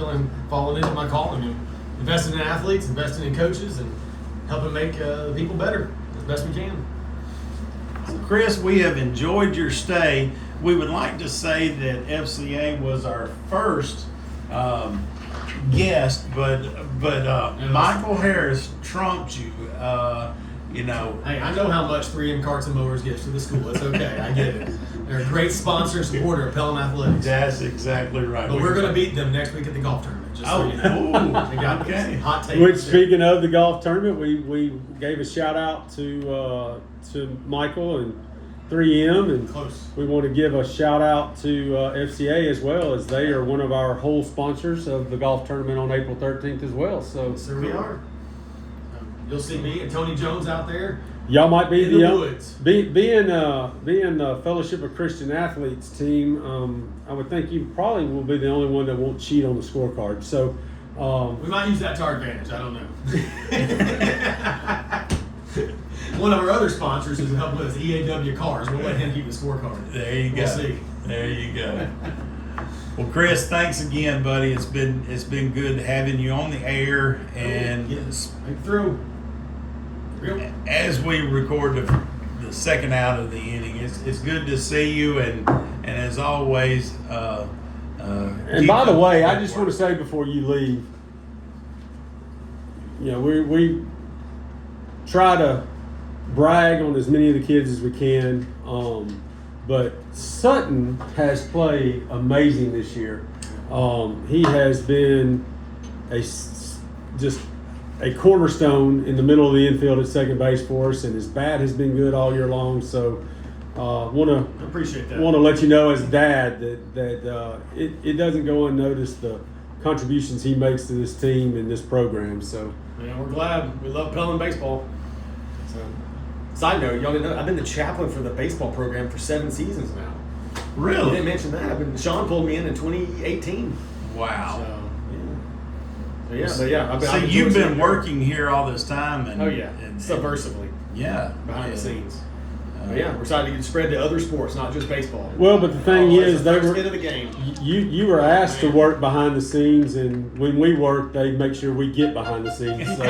falling into my calling and investing in athletes, investing in coaches, and helping make people better as best we can. So Chris, we have enjoyed your stay. We would like to say that FCA was our first guest, but Michael Harris trumped you. You know. Hey, I know how much 3M Carts and Mowers gives to the school. It's okay. I get it. They're a great sponsor and supporter of Pelham Athletics. That's exactly right. But we're going to beat them next week at the golf tournament. Just so you know. They got okay. Hot take. Which, speaking of the golf tournament, we gave a shout out to Michael and 3M, and Close. we want to give a shout out to FCA as well, as they are one of our whole sponsors of the golf tournament on April 13th as well. So Sir, we are. You'll see me and Tony Jones out there. y'all might be In the woods. being the Fellowship of Christian Athletes team. I would think you probably will be the only one that won't cheat on the scorecard. So We might use that to our advantage. I don't know. One of our other sponsors is helping with us, EAW Cars. We'll let him keep the scorecard. There you go. We'll see. There you go. Well, Chris, thanks again, buddy. It's been good having you on the air, and Yes, right through. Real. as we record the second out of the inning, it's good to see you, and as always. And by the way, I just want to say before you leave, you know, we try to brag on as many of the kids as we can, but Sutton has played amazing this year. He has been just a cornerstone in the middle of the infield at second base for us, and his bat has been good all year long. So want to Appreciate that. Want to let you know as dad that it doesn't go unnoticed the contributions he makes to this team and this program. So Yeah, we're glad. We love Pelham baseball. So, side note, y'all didn't know, I've been the chaplain for the baseball program for 7 seasons now. I Really? didn't mention that. Sean pulled me in 2018. Wow. But yeah, I've been. So I've you've enjoyed been seeing working here all this time, and Oh yeah, and, subversively yeah, behind the yeah. scenes. But yeah, we're excited to get spread to other sports, not just baseball. well, but the thing is, they first were hit of the game. you were asked to work behind the scenes, and when we work, they make sure we get behind the scenes. So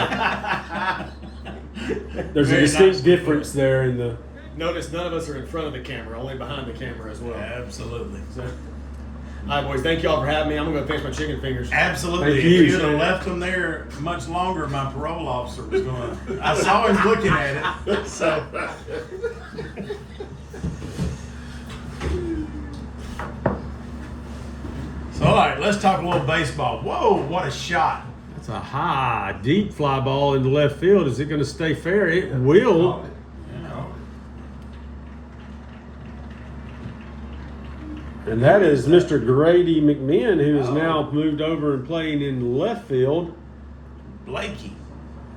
there's a Very distinct nice. difference there in the. Notice none of us are in front of the camera, only behind the camera as well. Absolutely. So, all right, boys, thank y'all for having me. I'm gonna go finish my chicken fingers. Absolutely. Thank If you. you'd have left them there much longer, my parole officer was going to. I saw him looking at it. So. So, all right, let's talk a little baseball. Whoa, what a shot. That's a high, deep fly ball into left field. Is it going to stay fair? It will. And that is Mr. Grady McMinn, who has now moved over and playing in left field, Blakey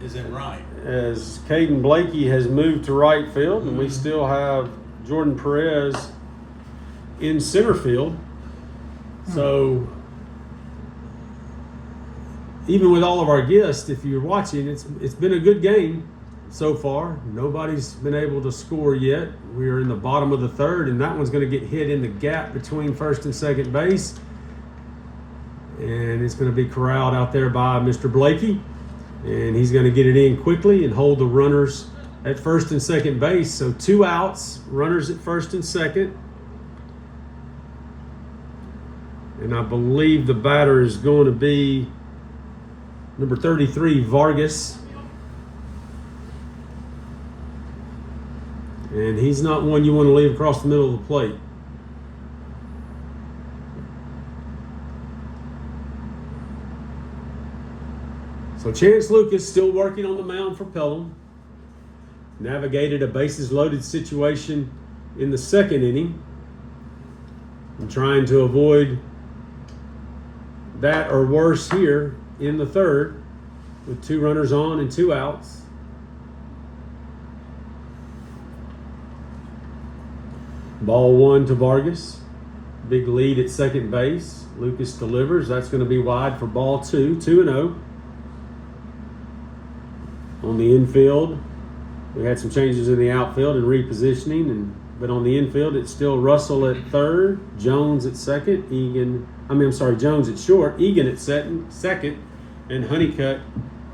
is in right. as Caden Blakey has moved to right field, and we still have Jordan Perez in center field. So, even with all of our guests, if you're watching, it's been a good game so far. Nobody's been able to score yet. We are in the bottom of the third, and that one's going to get hit in the gap between first and second base. And it's going to be corralled out there by Mr. Blakey. And he's going to get it in quickly and hold the runners at first and second base. So 2 outs, runners at first and second. And I believe the batter is going to be Number 33, Vargas. And he's not one you want to leave across the middle of the plate. So Chance Lucas still working on the mound for Pelham. Navigated a bases loaded situation in the second inning. And trying to avoid that or worse here in the third with 2 runners on and 2 outs. Ball 1 to Vargas. Big lead at second base. Lucas delivers. That's going to be wide for ball 2, 2-0. On the infield, we had some changes in the outfield and repositioning, but on the infield, it's still Russell at third, Jones at second, Jones at short, Egan at second, and Honeycutt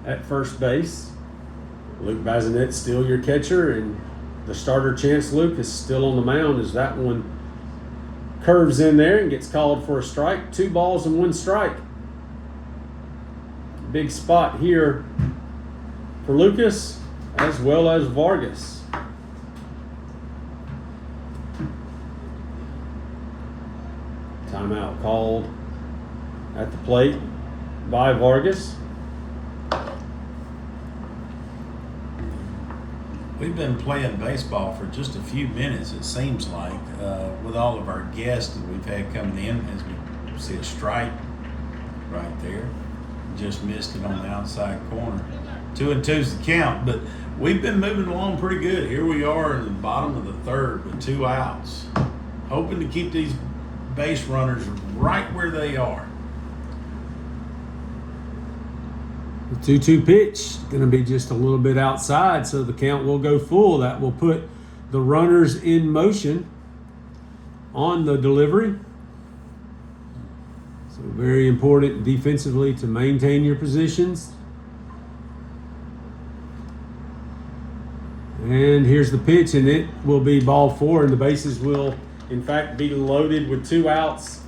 at first base. Luke Bazinet still your catcher, and the starter Chance Lucas still on the mound as that one curves in there and gets called for a strike. 2 balls and 1 strike. Big spot here for Lucas as well as Vargas. Timeout called at the plate by Vargas. We've been playing baseball for just a few minutes, it seems like, with all of our guests that we've had coming in. As we see a strike right there. Just missed it on the outside corner. 2-2's the count, but we've been moving along pretty good. Here we are in the bottom of the third with 2 outs, hoping to keep these base runners right where they are. The 2-2 pitch going to be just a little bit outside, so the count will go full. That will put the runners in motion on the delivery. So very important defensively to maintain your positions. And here's the pitch, and it will be ball 4, and the bases will, in fact, be loaded with 2 outs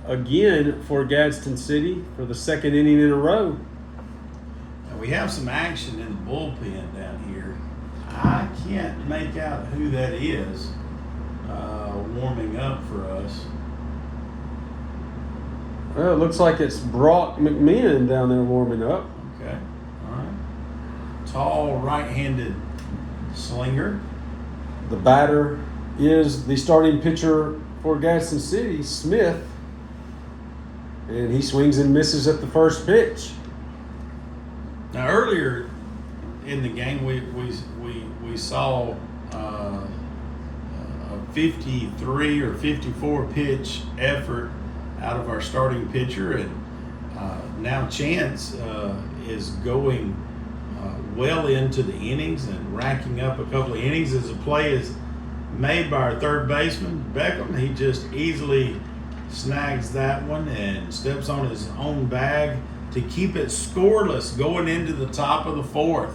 again for Gadsden City for the second inning in a row. Now we have some action in the bullpen down here. I can't make out who that is warming up for us. Well, it looks like it's Brock McMahon down there warming up. Okay, all right. Tall, right-handed slinger. The batter is the starting pitcher for Gadsden City, Smith. And he swings and misses at the first pitch. Now earlier in the game, we saw a 53 or 54 pitch effort out of our starting pitcher, and now Chance is going well into the innings and racking up a couple of innings. As a play is made by our third baseman, Beckham, he just easily snags that one and steps on his own bag to keep it scoreless going into the top of the 4th.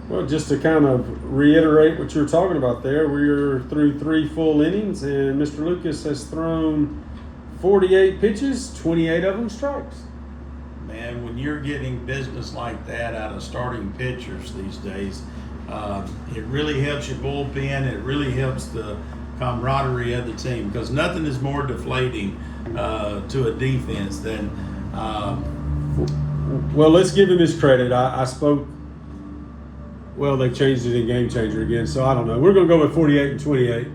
Well, just to kind of reiterate what you were talking about there, we're through 3 full innings, and Mr. Lucas has thrown 48 pitches, 28 of them strikes. Man, when you're getting business like that out of starting pitchers these days, it really helps your bullpen. It really helps the camaraderie of the team, because nothing is more deflating to a defense than well, let's give him his credit. I spoke. Well, they changed it in Game Changer again, so I don't know. We're going to go with 48 and 28.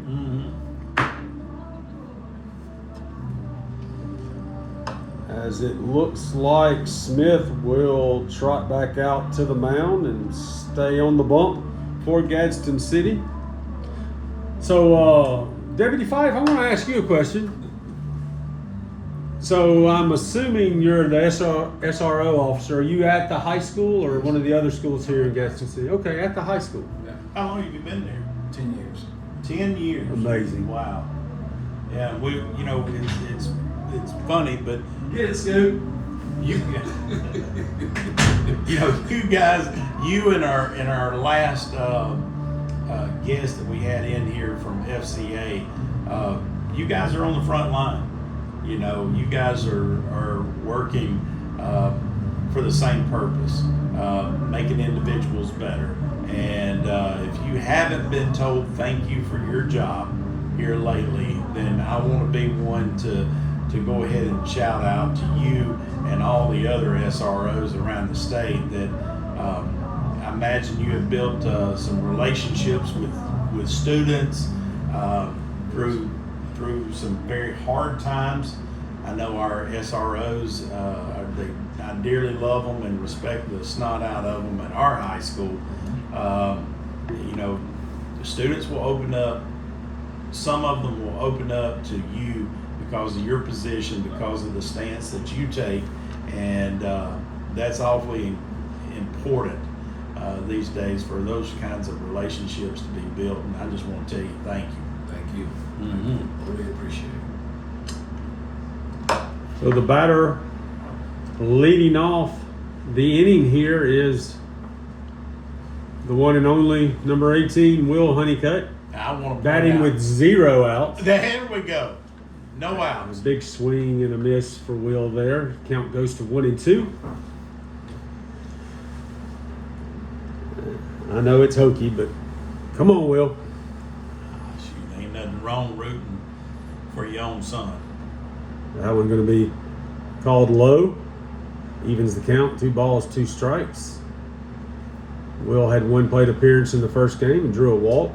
As it looks like Smith will trot back out to the mound and stay on the bump for Gadsden City. So, Deputy Fife, I want to ask you a question. So I'm assuming you're the SRO officer. Are you at the high school or one of the other schools here in Gadsden City? Okay, at the high school. Yeah. How long have you been there? 10 years. 10 years. Amazing. Wow. Yeah, it's funny, but Get it, Scoop. you guys, you and our last guest that we had in here from FCA, you guys are on the front line. You know, you guys are working for the same purpose, making individuals better. And if you haven't been told thank you for your job here lately, then I want to be one to go ahead and shout out to you and all the other SROs around the state that I imagine you have built some relationships with students through some very hard times. I know our SROs, I dearly love them and respect the snot out of them at our high school. The students will open up, some of them will open up to you because of your position, because of the stance that you take, and that's awfully important these days for those kinds of relationships to be built. And I just want to tell you thank you. Thank you. Mm-hmm. Really appreciate it. So the batter leading off the inning here is the one and only number 18, Will Honeycutt, I want to batting with 0 outs. There we go. No A outs. big swing and a miss for Will there. Count goes to 1-2. I know it's hokey, but come on, Will. Shoot, ain't nothing wrong rooting for your own son. That one's going to be called low. Evens the count. 2 balls, 2 strikes. Will had 1 plate appearance in the first game and drew a walk.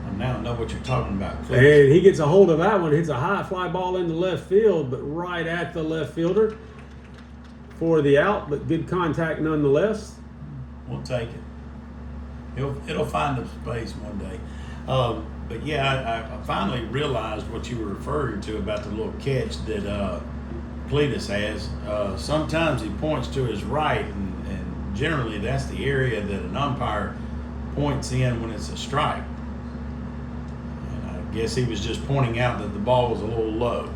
I now know what you're talking about. And he gets a hold of that one, hits a high fly ball into left field, but right at the left fielder for the out, but good contact nonetheless. We'll take it. It'll find a space one day. But yeah, I finally realized what you were referring to about the little catch that Cletus has. Sometimes he points to his right, and generally that's the area that an umpire points in when it's a strike. And I guess he was just pointing out that the ball was a little low.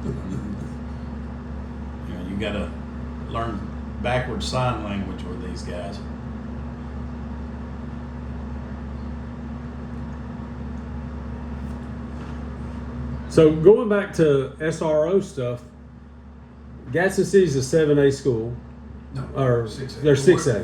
You got to learn backwards sign language with these guys. So going back to SRO stuff, Gadsden City's a 7A school. No, Or 6A. they're 6A.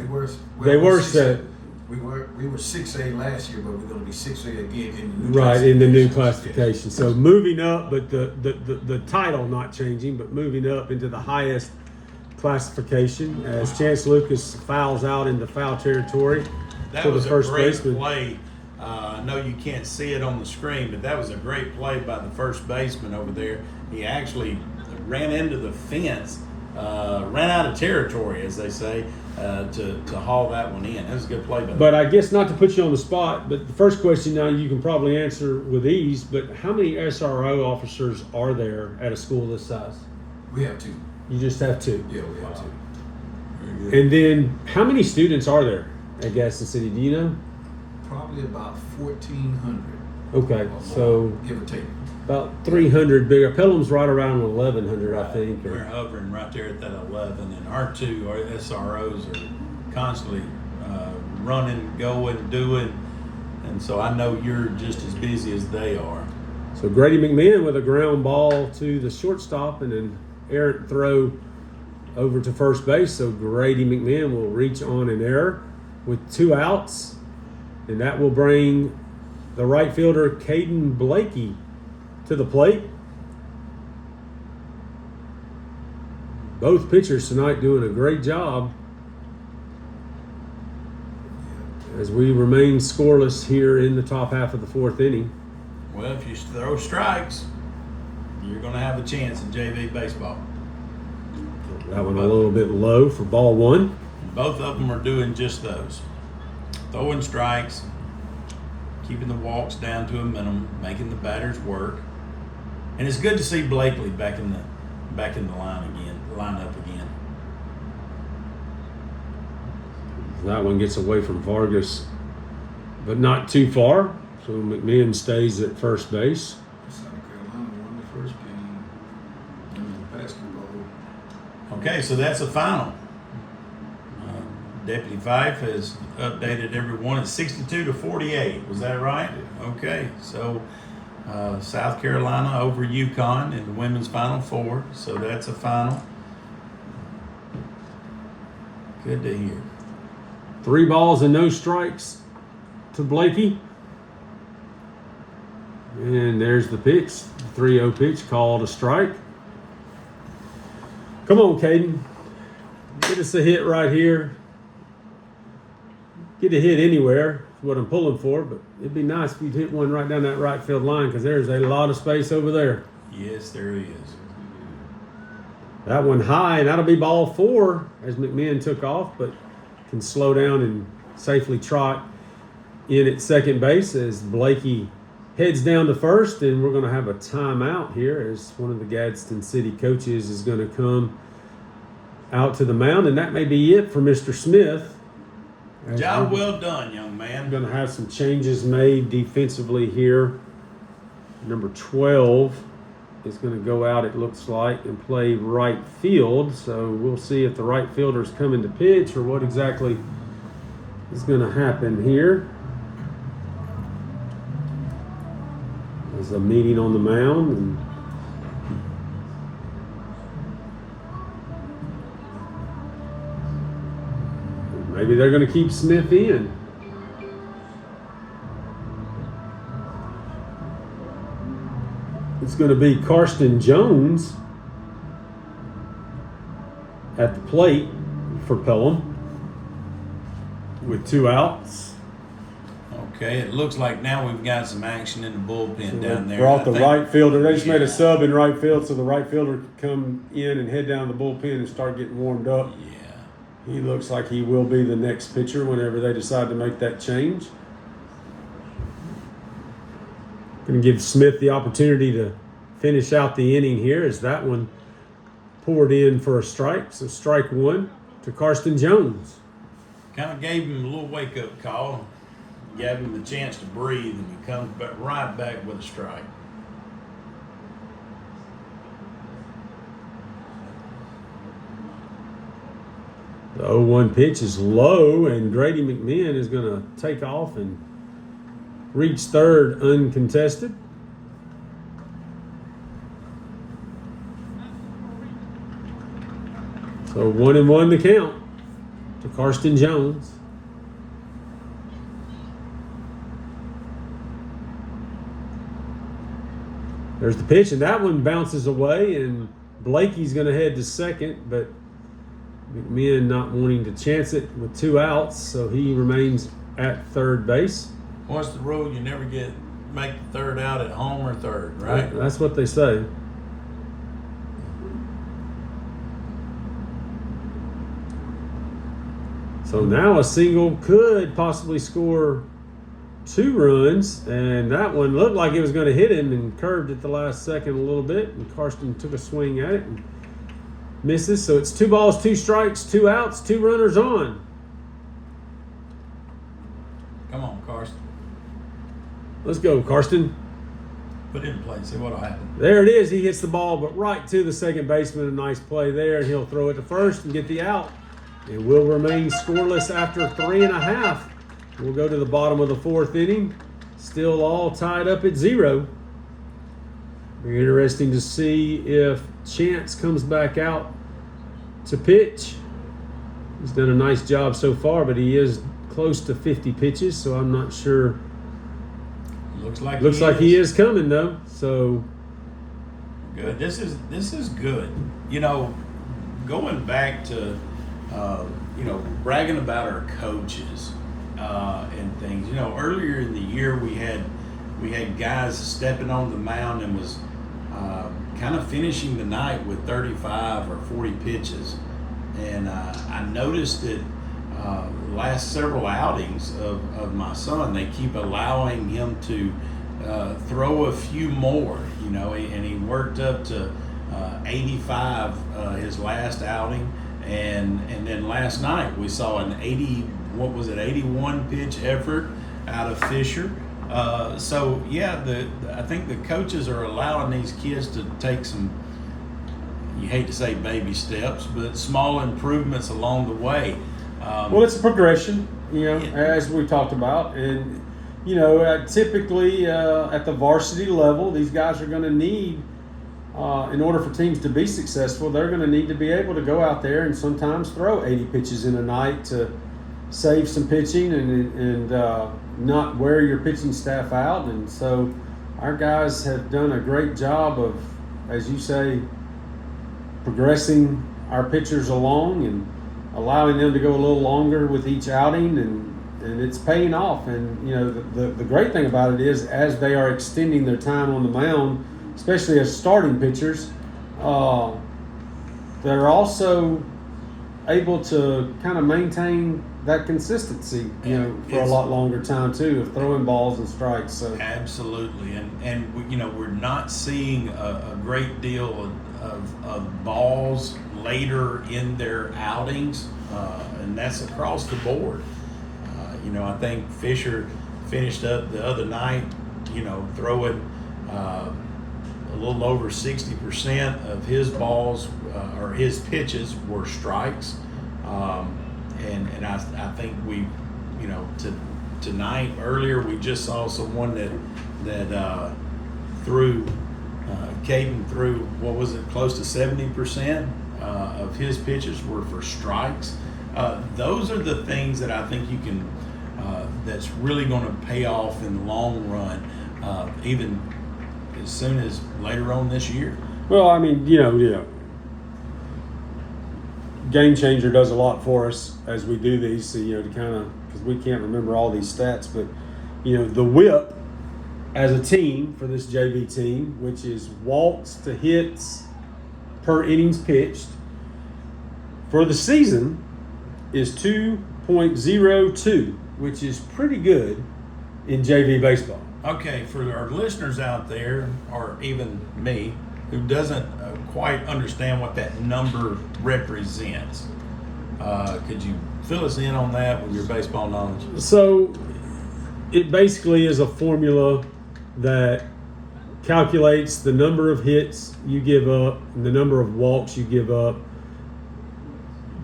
They were 6A. We were 6A last year, but we're going to be 6A again in the new Right, in the new classification. classification. So moving up, but the title not changing, but moving up into the highest classification as Chance Lucas fouls out into foul territory That for the was first a great baseman. play. I know you can't see it on the screen, but that was a great play by the first baseman over there. He actually ran into the fence, ran out of territory, as they say, to haul that one in. That was a good play by But I guess not to put you on the spot, but the first question now you can probably answer with ease, but how many SRO officers are there at a school this size? We have 2. You just have 2. Yeah, we have 2. Very good. And then how many students are there at Gadsden City? Do you know? Probably about 1,400. Okay, or more, so give or take. about 300 bigger. Pelham's right around 1,100, I think. We're hovering right there at that 11, and our SROs are constantly running, going, doing, and so I know you're just as busy as they are. So Grady McMahon with a ground ball to the shortstop and an errant throw over to first base. So Grady McMahon will reach on an error with 2 outs, and that will bring the right fielder Caden Blakey to the plate. Both pitchers tonight doing a great job as we remain scoreless here in the top half of the 4th inning. Well, if you throw strikes, you're going to have a chance in JV baseball. That one a little bit low for ball 1. Both of them are doing just those. Throwing strikes, keeping the walks down to a minimum, making the batters work. And it's good to see Blakely back in the lineup again. That one gets away from Vargas, but not too far. So McMahon stays at first base. South Carolina won the first game in the basketball. Okay, so that's a final. Deputy Fife has updated everyone. It's 62-48. Was that right? Okay, so South Carolina over UConn in the women's Final Four, so that's a final. Good to hear. 3 balls and no strikes to Blakey. And there's the pitch, the 3-0 pitch called a strike. Come on, Caden. Get us a hit right here. Get a hit anywhere is what I'm pulling for, but it'd be nice if you'd hit one right down that right field line because there's a lot of space over there. Yes, there is. That one high, and that'll be ball 4 as McMahon took off, but can slow down and safely trot in at second base as Blakey heads down to first, and we're going to have a timeout here as one of the Gadsden City coaches is going to come out to the mound, and that may be it for Mr. Smith. Job well done, young man. I'm going to have some changes made defensively here. Number 12 is going to go out, it looks like, and play right field. So we'll see if the right fielder's coming to pitch or what exactly is going to happen here. There's a meeting on the mound, and maybe they're going to keep Smith in. It's going to be Karsten Jones at the plate for Pelham with 2 outs. Okay, it looks like now we've got some action in the bullpen down there. Brought the I think- right fielder. They just made Yeah. a sub in right field so the right fielder could come in and head down the bullpen and start getting warmed up. Yeah. He looks like he will be the next pitcher whenever they decide to make that change. Going to give Smith the opportunity to finish out the inning here as that one poured in for a strike. So strike 1 to Karsten Jones. Kind of gave him a little wake-up call. Gave him the chance to breathe, and he comes back right back with a strike. The 0-1 pitch is low, and Grady McMahon is going to take off and reach third uncontested. So 1-1 to count to Karsten Jones. There's the pitch, and that one bounces away, and Blakey's going to head to second, but McMahon not wanting to chance it with 2 outs, so he remains at third base. What's the rule? You never make the third out at home or third, right? That's what they say. So now a single could possibly score 2 runs, and that one looked like it was going to hit him and curved at the last second a little bit, and Karsten took a swing at it and misses. So it's 2 balls, 2 strikes, 2 outs, 2 runners on. Come on, Karsten. Let's go, Karsten. Put it in play. See what'll happen. There it is. He hits the ball, but right to the second baseman. A nice play there, and he'll throw it to first and get the out. It will remain scoreless after 3.5. We'll go to the bottom of the 4th inning. Still all tied up at 0. Be interesting to see if Chance comes back out to pitch. He's done a nice job so far, but he is close to 50 pitches, so I'm not sure. Looks like He is coming though. So good. This is good. You know, going back to bragging about our coaches and things. You know, earlier in the year we had guys stepping on the mound and was kind of finishing the night with 35 or 40 pitches, and I noticed that the last several outings of my son, they keep allowing him to throw a few more. You know, and he worked up to 85 his last outing. And then last night we saw an 81 pitch effort out of Fisher. So yeah, I think the coaches are allowing these kids to take some, you hate to say baby steps, but small improvements along the way. well, it's a progression, as we talked about, and typically at the varsity level, these guys are going to need, in order for teams to be successful, they're going to need to be able to go out there and sometimes throw 80 pitches in a night to save some pitching and not wear your pitching staff out. And so our guys have done a great job of, as you say, progressing our pitchers along and allowing them to go a little longer with each outing, and it's paying off. And the great thing about it is, as they are extending their time on the mound, especially as starting pitchers, they're also able to kind of maintain that consistency, for a lot longer time too, of throwing balls and strikes. So absolutely, and we're not seeing a great deal of balls later in their outings, and that's across the board. I think Fisher finished up the other night, throwing a little over 60% of his balls or his pitches were strikes. And I think we, tonight earlier we just saw someone that threw Caden threw, what was it, close to 70% of his pitches were for strikes. Those are the things that I think you can, that's really going to pay off in the long run, even as soon as later on this year. Well, I mean, Game Changer does a lot for us as we do these, so, to kind of, because we can't remember all these stats, but, the whip as a team for this JV team, which is walks to hits per innings pitched, for the season is 2.02, which is pretty good in JV baseball. Okay, for our listeners out there, or even me, who doesn't quite understand what that number represents, could you fill us in on that with your baseball knowledge? So it basically is a formula that calculates the number of hits you give up and the number of walks you give up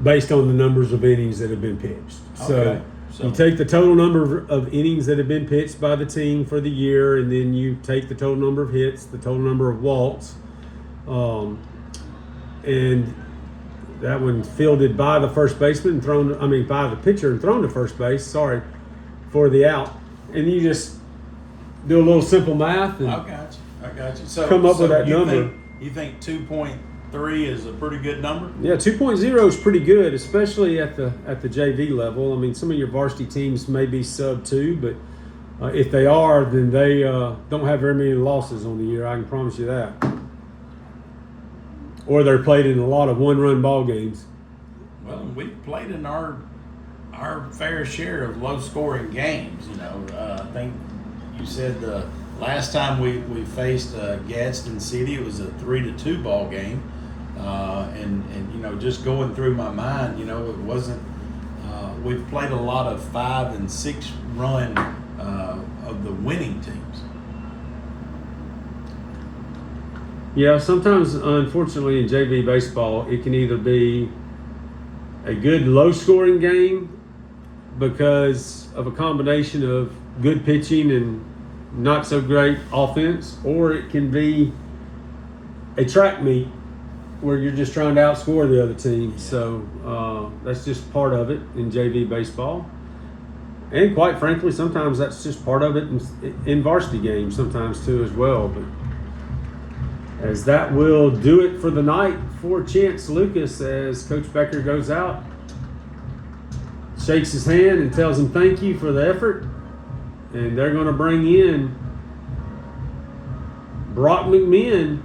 based on the numbers of innings that have been pitched. Okay. So you take the total number of innings that have been pitched by the team for the year, and then you take the total number of hits, the total number of walks, and that one fielded by the first baseman and by the pitcher and thrown to first base, for the out. And you just do a little simple math and I got you. So come up with that number. You think 2.3 is a pretty good number? Yeah, 2.0 is pretty good, especially at the JV level. I mean, some of your varsity teams may be sub 2, but if they are, then they don't have very many losses on the year. I can promise you that. Or they're played in a lot of one-run ball games. Well, we've played in our fair share of low-scoring games. I think you said the last time we faced Gadsden City, it was a 3-2 ball game, and just going through my mind, it wasn't. We've played a lot of 5 and 6 run of the winning teams. Yeah, sometimes, unfortunately, in JV baseball, it can either be a good low-scoring game because of a combination of good pitching and not so great offense, or it can be a track meet where you're just trying to outscore the other team. Yeah. So that's just part of it in JV baseball. And quite frankly, sometimes that's just part of it in varsity games sometimes too as well. But as that will do it for the night for Chance Lucas, as Coach Becker goes out, shakes his hand and tells him thank you for the effort. And they're going to bring in Brock McMinn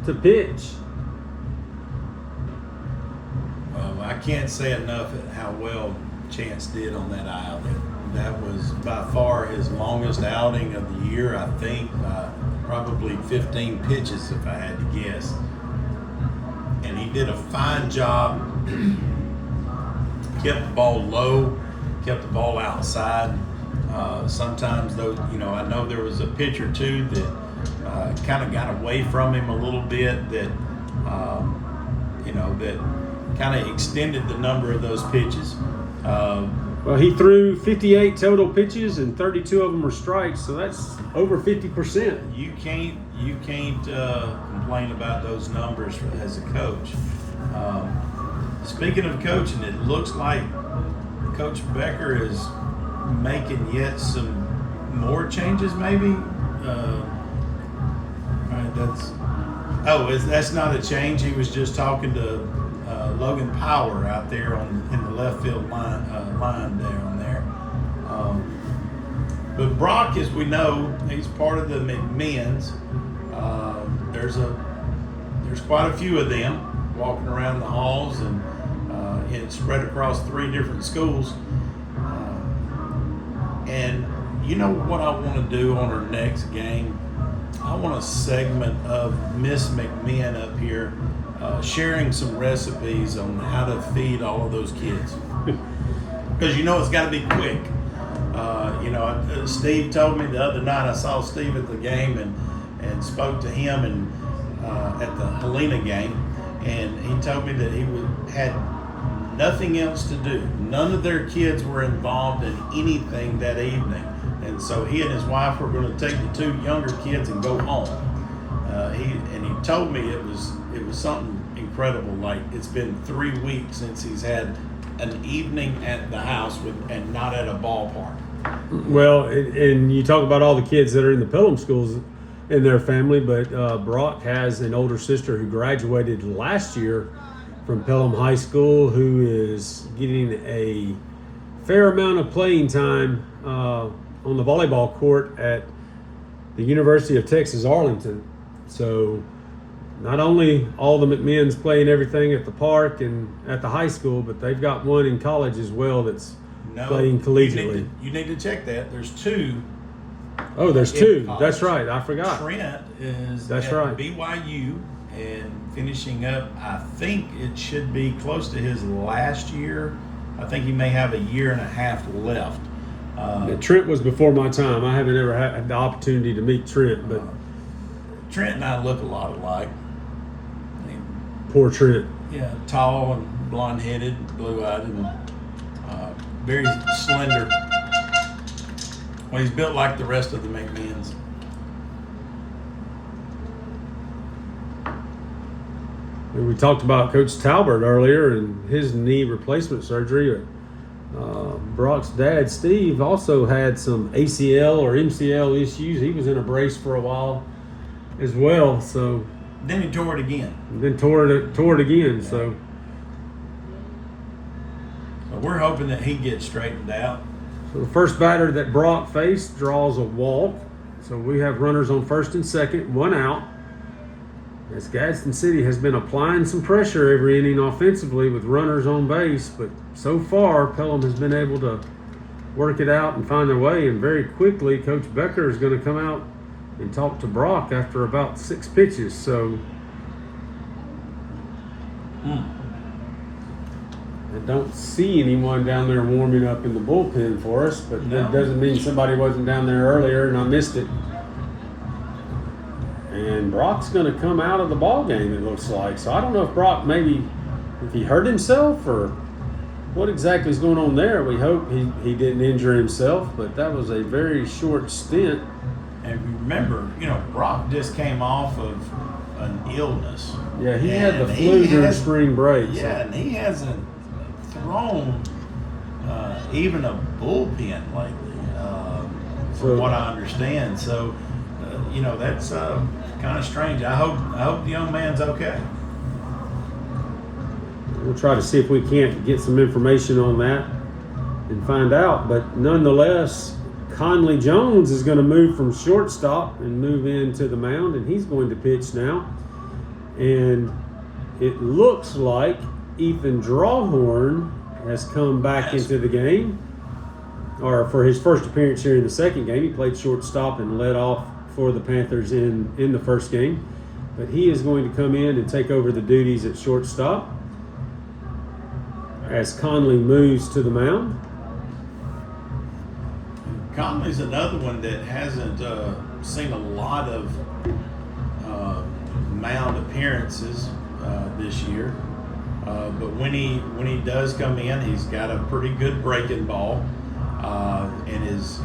to pitch. Well, I can't say enough at how well Chance did on that outing. That was by far his longest outing of the year, I think, probably 15 pitches if I had to guess. And he did a fine job. Kept the ball low, kept the ball outside. Sometimes, though, I know there was a pitch or two that kind of got away from him a little bit, that that kind of extended the number of those pitches. Well, he threw 58 total pitches and 32 of them were strikes, so that's over 50%. You can't complain about those numbers as a coach. Speaking of coaching, it looks like Coach Becker is making yet some more changes, maybe. That's not a change. He was just talking to Logan Power out there in the left field line down there. But Brock, as we know, he's part of the McMahons. There's quite a few of them walking around the halls, and it's spread across 3 different schools. And you know what I want to do on our next game? I want a segment of Miss McMahon up here sharing some recipes on how to feed all of those kids. Because you know it's got to be quick. Steve told me the other night, I saw Steve at the game and spoke to him at the Helena game, and he told me that he had nothing else to do. None of their kids were involved in anything that evening. And so he and his wife were going to take the 2 younger kids and go home. He told me it was something incredible. Like, it's been 3 weeks since he's had an evening at the house and not at a ballpark. Well, and you talk about all the kids that are in the Pelham schools in their family, but Brock has an older sister who graduated last year from Pelham High School, who is getting a fair amount of playing time on the volleyball court at the University of Texas Arlington. So not only all the McMahons playing everything at the park and at the high school, but they've got one in college as well that's playing collegiately. You need to check that. There's 2. Oh, there's 2. That's right. I forgot. Trent is That's at right. BYU and finishing up, I think it should be close to his last year. I think he may have a year and a half left. Trent was before my time. I haven't ever had the opportunity to meet Trent, but Trent and I look a lot alike. poor Trent. Yeah, tall and blonde-headed, blue-eyed, and very slender. Well, he's built like the rest of the McMahons. And we talked about Coach Talbert earlier and his knee replacement surgery. Brock's dad, Steve, also had some ACL or MCL issues. He was in a brace for a while as well. So Then he tore it again. then tore it again. Yeah. So So we're hoping that he gets straightened out. the first batter that Brock faced draws a walk. So we have runners on first and second, 1 out. As Gadsden City has been applying some pressure every inning offensively with runners on base, but so far Pelham has been able to work it out and find their way. And very quickly, Coach Becker is going to come out and talk to Brock after about 6 pitches. So I don't see anyone down there warming up in the bullpen for us, but that doesn't mean somebody wasn't down there earlier and I missed it. And Brock's going to come out of the ball game, it looks like. So I don't know if Brock if he hurt himself or what exactly is going on there. We hope he didn't injure himself, but that was a very short stint. And remember, Brock just came off of an illness. Yeah, he had the flu during spring break. Yeah, and he hasn't thrown even a bullpen lately, from what I understand. So, that's kind of strange. I hope the young man's okay. We'll try to see if we can't get some information on that and find out. But nonetheless, Conley Jones is going to move from shortstop and move into the mound, and he's going to pitch now. And it looks like Ethan Drawhorn has come back into the game, or for his first appearance here in the second game. He played shortstop and led off for the Panthers in the first game. But he is going to come in and take over the duties at shortstop as Conley moves to the mound. Conley's another one that hasn't seen a lot of mound appearances this year. But when he does come in, he's got a pretty good breaking ball, and his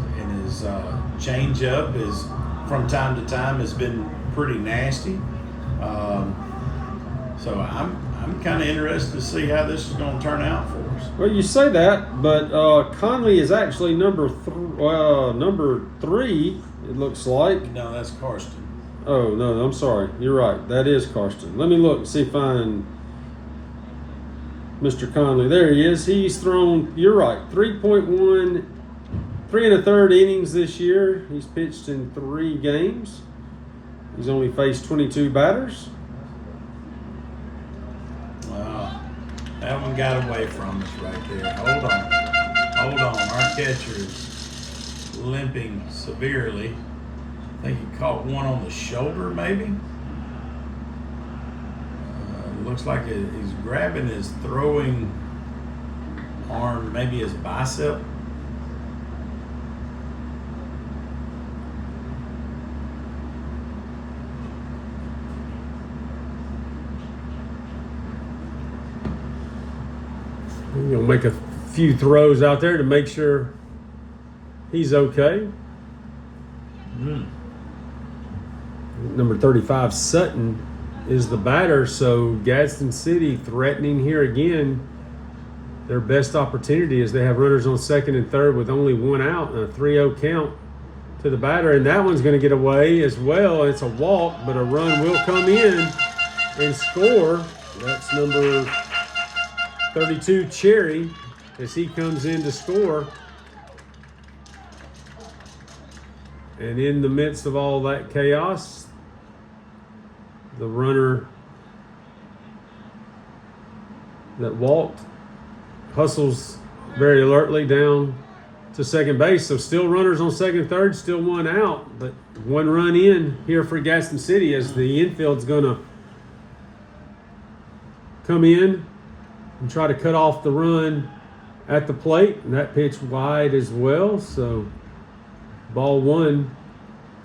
change up is from time to time has been pretty nasty. So I'm kind of interested to see how this is going to turn out for us. Well, you say that, but Conley is actually number 3. It looks like. No, that's Karsten. Oh no, I'm sorry. You're right. That is Karsten. Let me look and see if I find Mr. Conley. There he is. He's thrown. You're right. 3.1, 3 1/3 innings this year. He's pitched in 3 games. He's only faced 22 batters. That one got away from us right there. Hold on. Our catcher is limping severely. I think he caught one on the shoulder, maybe. Looks like he's grabbing his throwing arm, maybe his bicep. You'll make a few throws out there to make sure he's okay. Number 35, Sutton, is the batter. So Gadsden City threatening here again. Their best opportunity is they have runners on second and third with only 1 out and a 3-0 count to the batter. And that one's going to get away as well. It's a walk, but a run will come in and score. That's number 32, Cherry, as he comes in to score. And in the midst of all that chaos, the runner that walked hustles very alertly down to second base. So still runners on second and third, still 1 out, but 1 run in here for Gadsden City as the infield's going to come in and try to cut off the run at the plate. And that pitch wide as well. So ball 1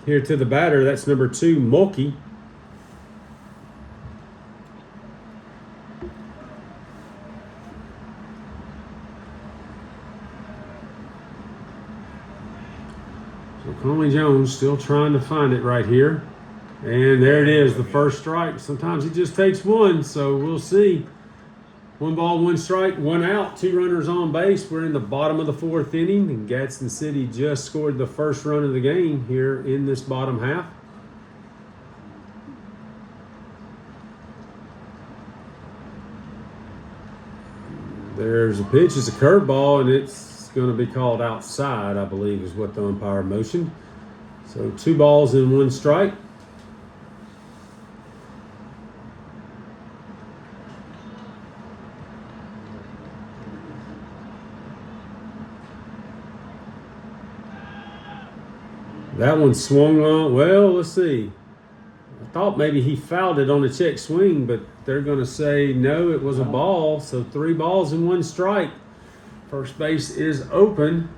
here to the batter. That's number 2, Mulkey. So Conley Jones still trying to find it right here. And there it is, the first strike. Sometimes it just takes 1, so we'll see. 1 ball, 1 strike, 1 out, 2 runners on base. We're in the bottom of the 4th inning, and Gadsden City just scored the first run of the game here in this bottom half. There's a pitch. It's a curveball, and it's going to be called outside, I believe, is what the umpire motioned. So 2 balls and 1 strike. That one swung on. Well, let's see. I thought maybe he fouled it on a check swing, but they're going to say no, it was a ball. So 3 balls and 1 strike. First base is open.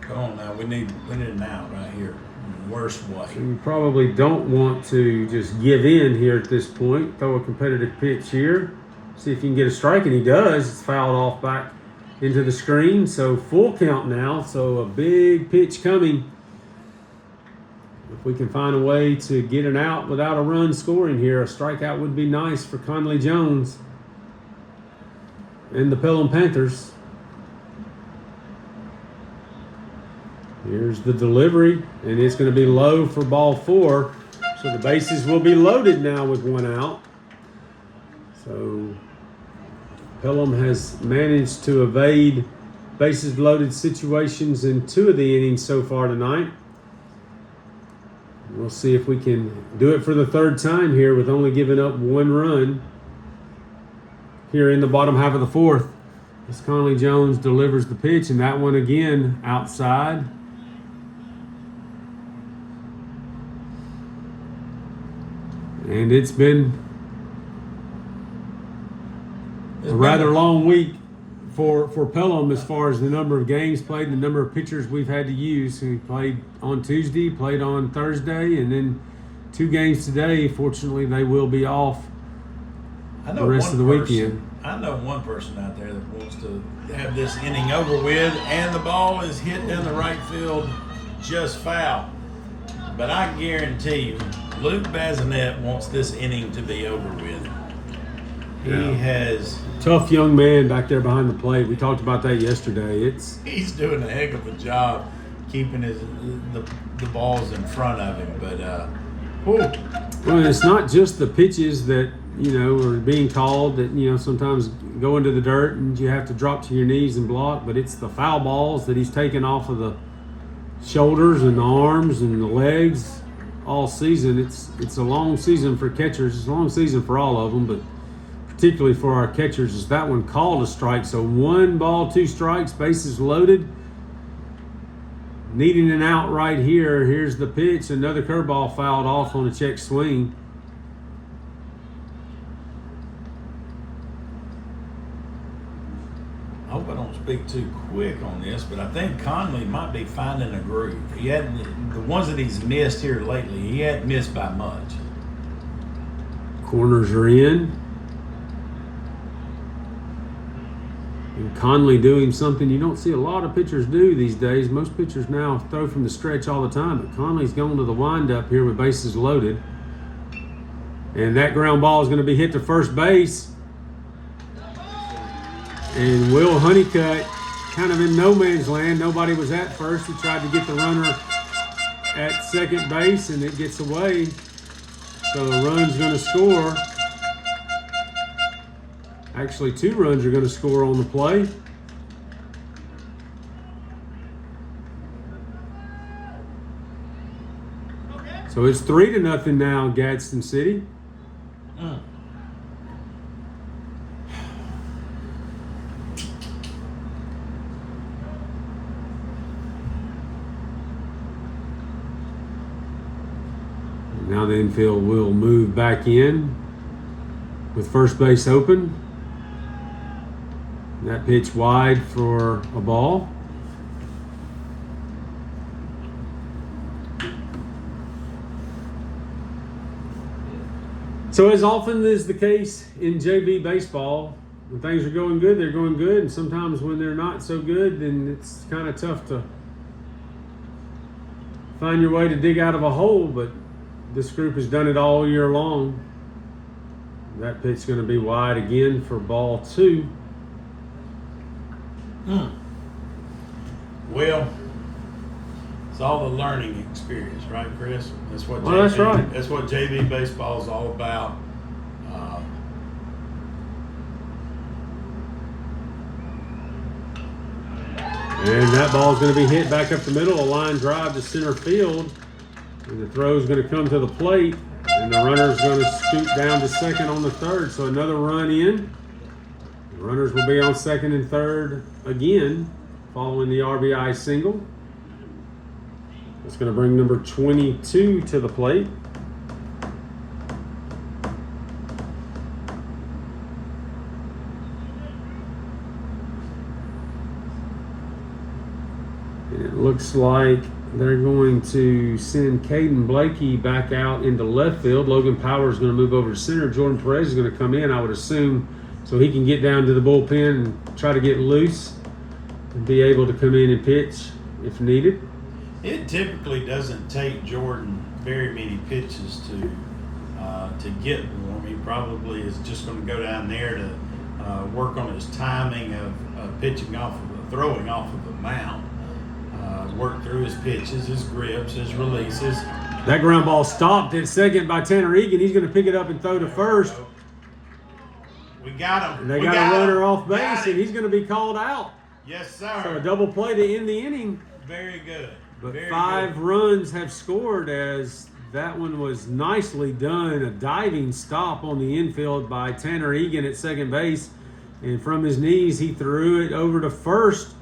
Come on now, we need an out right here. Worst way. So you probably don't want to just give in here at this point. Throw a competitive pitch here. See if you can get a strike, and he does. It's fouled off back into the screen. So full count now. So a big pitch coming. If we can find a way to get an out without a run scoring here, a strikeout would be nice for Conley Jones and the Pelham Panthers. Here's the delivery, and it's going to be low for ball 4. So the bases will be loaded now with 1 out. So Pelham has managed to evade bases loaded situations in 2 of the innings so far tonight. We'll see if we can do it for the 3rd time here with only giving up 1 run here in the bottom half of the 4th. As Conley Jones delivers the pitch, and that one again outside. And it's been a rather long week for Pelham as far as the number of games played and the number of pitchers we've had to use. We played on Tuesday, played on Thursday, and then 2 games today. Fortunately, they will be off I the rest one of the person- weekend. I know one person out there that wants to have this inning over with, and the ball is hit down the right field just foul. But I guarantee you, Luke Bazinet wants this inning to be over with. He Yeah. has. Tough young man back there behind the plate. We talked about that yesterday. He's doing a heck of a job keeping the balls in front of him. But whew, Well, it's not just the pitches that, are being called that, sometimes go into the dirt and you have to drop to your knees and block, but it's the foul balls that he's taken off of the shoulders and the arms and the legs all season. It's a long season for catchers. It's a long season for all of them, but particularly for our catchers. Is that one called a strike? So 1 ball, 2 strikes, bases loaded. Needing an out right here. Here's the pitch. Another curveball fouled off on a check swing. I hope I don't speak too quick on this, but I think Conley might be finding a groove. He hadn't, the ones that he's missed here lately, he hadn't missed by much. Corners are in. And Conley doing something you don't see a lot of pitchers do these days. Most pitchers now throw from the stretch all the time, but Conley's going to the windup here with bases loaded. And that ground ball is going to be hit to first base. And Will Honeycutt, kind of in no man's land. Nobody was at first. He tried to get the runner at second base, and it gets away. So the run's going to score. Actually, 2 runs are going to score on the play. So it's 3-0 now, Gadsden City. Now the infield will move back in with first base open. That pitch wide for a ball. So as often is the case in JV baseball, when things are going good, they're going good. And sometimes when they're not so good, then it's kind of tough to find your way to dig out of a hole. But this group has done it all year long. That pitch is going to be wide again for ball 2. Well, it's all the learning experience, right, Chris? That's what. Well, that's right. That's what JV baseball is all about. And that ball is going to be hit back up the middle, a line drive to center field. And the throw is going to come to the plate. And the runner is going to scoot down to second on the third. So another run in. The runners will be on second and third again, following the RBI single. That's going to bring number 22 to the plate. And it looks like they're going to send Caden Blakey back out into left field. Logan Power is going to move over to center. Jordan Perez is going to come in, I would assume, so he can get down to the bullpen and try to get loose and be able to come in and pitch if needed. It typically doesn't take Jordan very many pitches to get warm. He probably is just going to go down there to work on his timing of pitching throwing off of the mound. Work through his pitches, his grips, his releases. That ground ball stopped at second by Tanner Egan. He's going to pick it up and throw to first. We got him. And they We got a runner off Got base, him. and he's going to be called out. Yes, So a sir. double play to end the inning. Very good. But Very 5 good. runs have scored as that one was nicely done. A diving stop on the infield by Tanner Egan at second base. And from his knees, he threw it over to first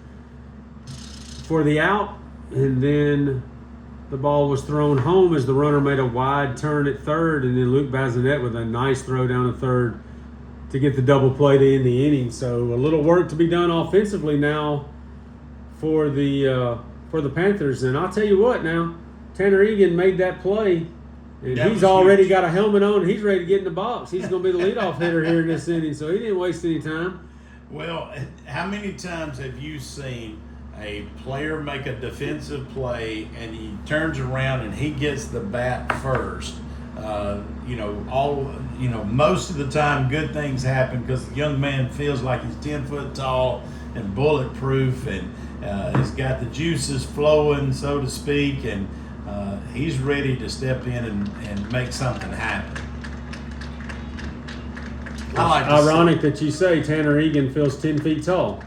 for the out. And then the ball was thrown home as the runner made a wide turn at third. And then Luke Bazinet with a nice throw down to third to get the double play to end the inning. So a little work to be done offensively now for the Panthers. And I'll tell you what now, Tanner Egan made that play And That he's was already huge. got a helmet on. He's ready to get in the box. He's going to be the leadoff hitter here in this inning, so he didn't waste any time. Well, how many times have you seen a player make a defensive play and he turns around and he gets the bat first? Most of the time good things happen because the young man feels like he's 10 foot tall and bulletproof and he's got the juices flowing, so to speak, and he's ready to step in and make something happen. I like to see- Ironic that you say Tanner Egan feels 10 feet tall.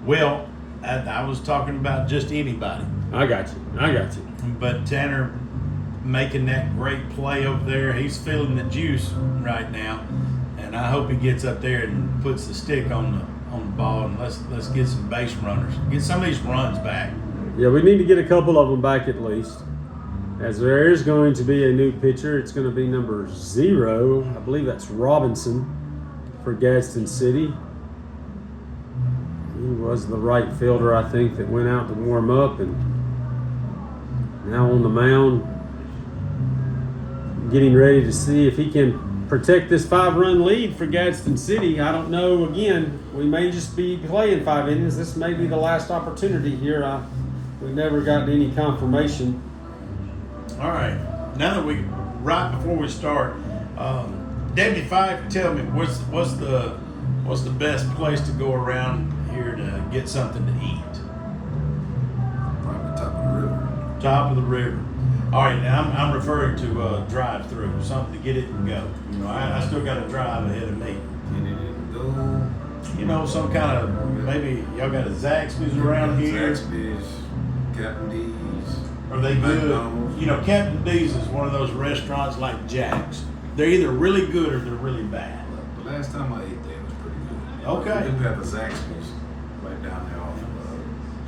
Well, I was talking about just anybody. I got you. But Tanner making that great play over there, he's feeling the juice right now, and I hope he gets up there and puts the stick on the ball, and let's get some base runners, get some of these runs back. Yeah, we need to get a couple of them back at least. As there is going to be a new pitcher, it's going to be number 0. I believe that's Robinson for Gadsden City. He was the right fielder, I think, that went out to warm up and now on the mound, getting ready to see if he can protect this 5-run lead for Gadsden City. I don't know. Again, we may just be playing 5 innings. This may be the last opportunity here. We've never gotten any confirmation. All right, now that right before we start, Deputy Fife, tell me what's the best place to go around here to get something to eat? Probably top of the river. Top of the river. All right, now I'm referring to drive-through, something to get it and go. I still got to drive ahead of me. Get it and go. Some kind of, maybe y'all got a Zaxby's around here. Zaxby's, Captain D's. Are they good? McDonald's. Captain D's is one of those restaurants like Jack's. They're either really good or they're really bad. The last time I ate there was pretty good. Okay. We do have the Zaxby's right down there off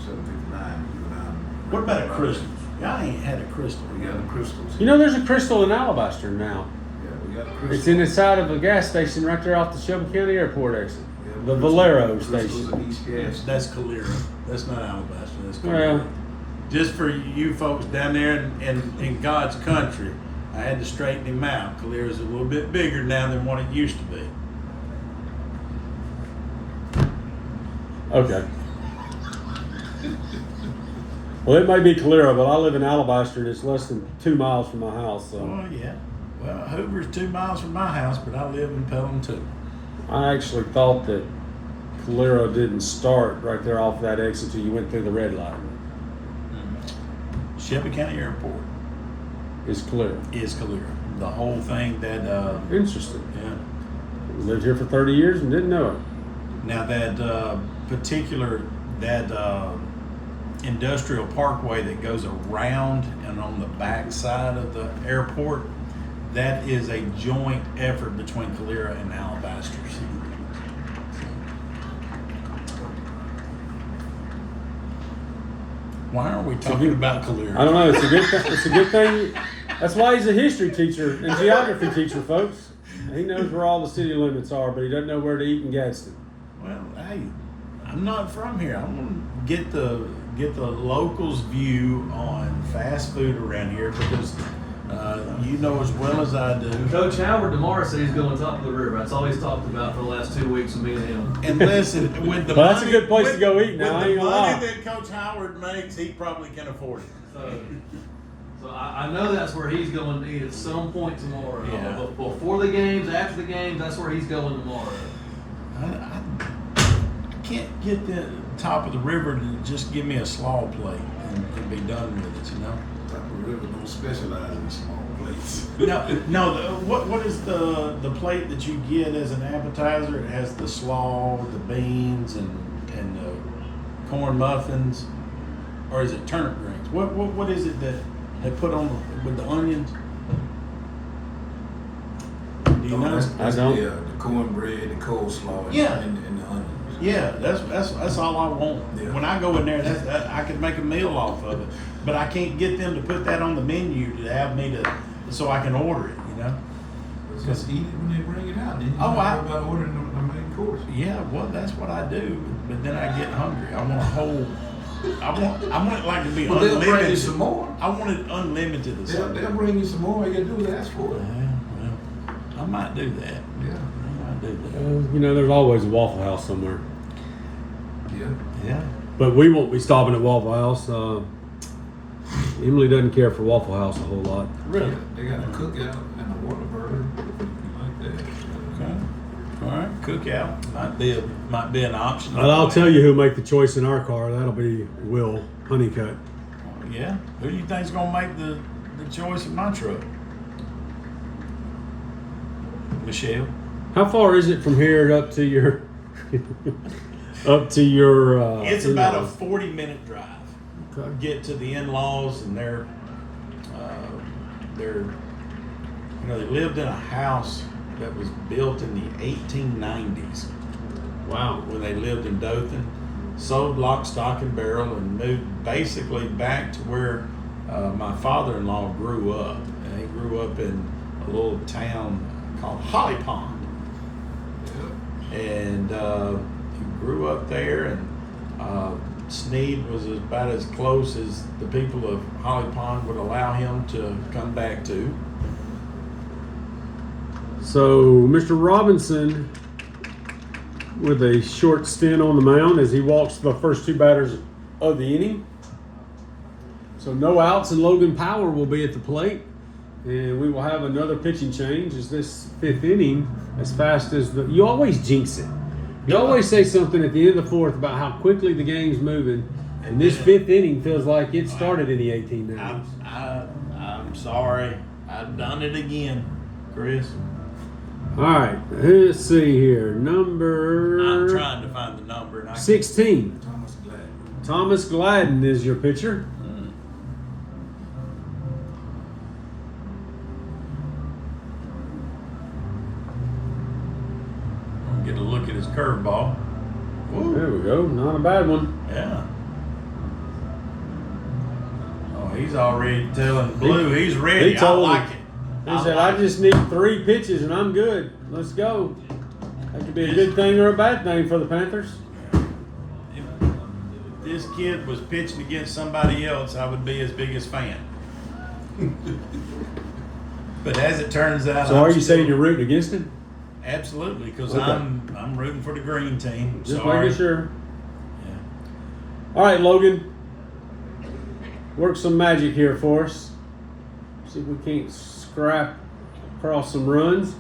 759. You go down. What about a Crystal's? Y'all ain't had a Crystal. We got the Crystals. You know, there's a Crystal in Alabaster now. Yeah, we got the Crystals. It's in the side of a gas station right there off the Shelby County Airport exit. Yeah, The Crystals- Valero Crystals station. and East Gas. That's Calera. That's not Alabaster. That's Calera. Well, Just for you folks down there in God's country, I had to straighten him out. Calera's a little bit bigger now than what it used to be. okay. Well, it may be Calera, but I live in Alabaster and it's less than 2 miles from my house. So Oh, yeah. Well, Hoover's 2 miles from my house, but I live in Pelham too. I actually thought that Calera didn't start right there off that exit till you went through the red light. Shelby County Airport Is Calera. is Calera. The whole thing that, Interesting. yeah. Lived here for 30 years and didn't know it. Now that industrial parkway that goes around and on the back side of the airport, that is a joint effort between Calera and Alabaster. Why are we talking about Calera? I don't know. It's a good thing. It's a good thing. That's why he's a history teacher and geography teacher, folks. He knows where all the city limits are, but he doesn't know where to eat in Gadsden. Well, hey, I'm not from here. I want to get the locals' view on fast food around here because you know as well as I do. Coach Howard tomorrow said he's going top of the river. That's all he's talked about for the last 2 weeks with me and him. And listen, with the Well, that's a money, good place to go eat now, I With ain't the gonna money lie. that Coach Howard makes, he probably can afford it. So I know that's where he's going to eat at some point tomorrow. Yeah. Before the games, after the games, that's where he's going tomorrow. I can't get the top of the river to just give me a slaw plate and be done with it, you know? Top of the river don't specialize in small plates. No. What is the plate that you get as an appetizer? It has the slaw, the beans, and the corn muffins, or is it turnip greens? What is it that they put on with the onions? Do you know? I don't. Yeah, the cornbread, the coleslaw, Yeah. and the onions. Yeah, that's all I want. Yeah. When I go in there, I could make a meal off of it, but I can't get them to put that on the menu to have me so I can order it. You know? Just eat it when they bring it out. Then you Oh, know I- about ordering the main course. Yeah, well, that's what I do. But then I get hungry. I want a I want it like to be Well, they'll bring you unlimited. some more. I want it unlimited or something. They'll bring you some more. All you gotta do is ask for it. Well, I might do that. Yeah. I might do that. You know, there's always a Waffle House somewhere. Yeah. Yeah. But we won't be stopping at Waffle House. Emily doesn't care for Waffle House a whole lot. Really? They got a cookout and a water burner. Like that. Okay. All right. Cookout might be an option. But I'll tell you who'll make the choice in our car. That'll be Will Honeycutt. Yeah. Who do you think's gonna make the choice in my truck? Michelle. How far is it from here up to your up to your? It's about a in-laws? 40-minute drive. Okay. Get to the in-laws, and they're they lived in a house that was built in the 1890s Wow. when they lived in Dothan. Sold lock, stock, and barrel, and moved basically back to where my father-in-law grew up. And he grew up in a little town called Holly Pond. And he grew up there, and Sneed was about as close as the people of Holly Pond would allow him to come back to. So Mr. Robinson, with a short stint on the mound as he walks the first two batters of the inning. So no outs, and Logan Power will be at the plate. And we will have another pitching change as this fifth inning, as fast as you always jinx it. You always say something at the end of the fourth about how quickly the game's moving. And this fifth inning feels like it started in the 1890s. I'm sorry. I've done it again, Chris. All right, let's see here. Number I'm trying to find the number. And I 16. Thomas Gladden. Thomas Gladden is your pitcher. Get a look at his curveball. There we go. Not a bad one. Yeah. Oh, he's already telling Blue he's ready. He told I like him. it. He said, I just need 3 pitches and I'm good. Let's go. That could be a good thing or a bad thing for the Panthers. If this kid was pitching against somebody else, I would be his biggest fan. But as it turns out, So are you saying you're rooting against him? Absolutely, because Okay. I'm rooting for the green team. Just Sorry. making sure. Yeah. All right, Logan. Work some magic here for us. See if we can't scrap across some runs.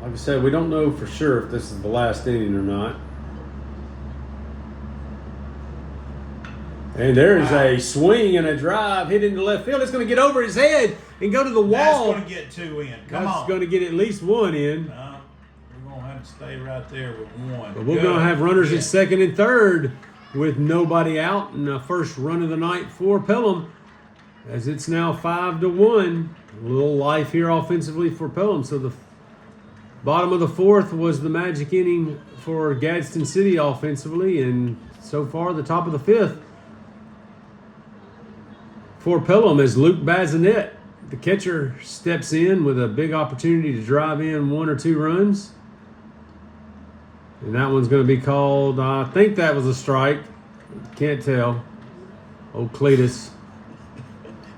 Like I said, we don't know for sure if this is the last inning or not. And there is a swing and a drive hit into left field. It's going to get over his head and go to the That's wall. going to get 2 in. Come That's on. going to get at least 1 in. We're going to have to stay right there with 1. But we're going to have runners at second and third with nobody out, and the first run of the night for Pelham, as it's now 5-1. A little life here offensively for Pelham. So the bottom of the fourth was the magic inning for Gadsden City offensively, and so far the top of the fifth for Pelham as Luke Bazinet, the catcher, steps in with a big opportunity to drive in 1 or 2 runs. And that one's going to be called, I think that was a strike. Can't tell. Old Cletus.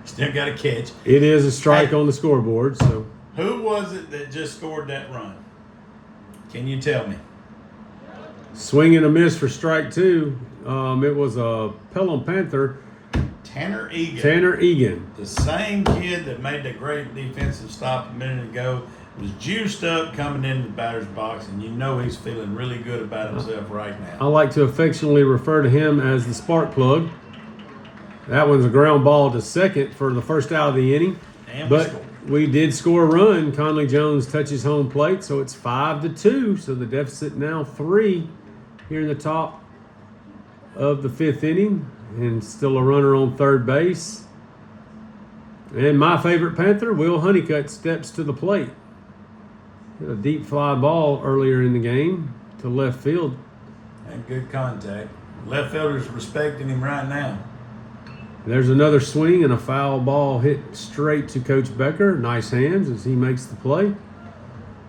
Still got to catch. It is a strike on the scoreboard. So Who was it that just scored that run? Can you tell me? swing and a miss for strike 2. It was a Pelham Panther, Tanner Egan. Tanner Egan. The same kid that made the great defensive stop a minute ago was juiced up coming into the batter's box, and you know he's feeling really good about himself right I now. like to affectionately refer to him as the spark plug. That one's a ground ball to second for the first out of the inning. And we But scored. we did score a run. Conley Jones touches home plate, so it's 5-2. So the deficit now 3 here in the top of the 5th inning, and still a runner on third base. And my favorite Panther, Will Honeycutt, steps to the plate. Hit a deep fly ball earlier in the game to left field. And good contact. Left fielder's respecting him right now. There's another swing and a foul ball hit straight to Coach Becker. Nice hands as he makes the play.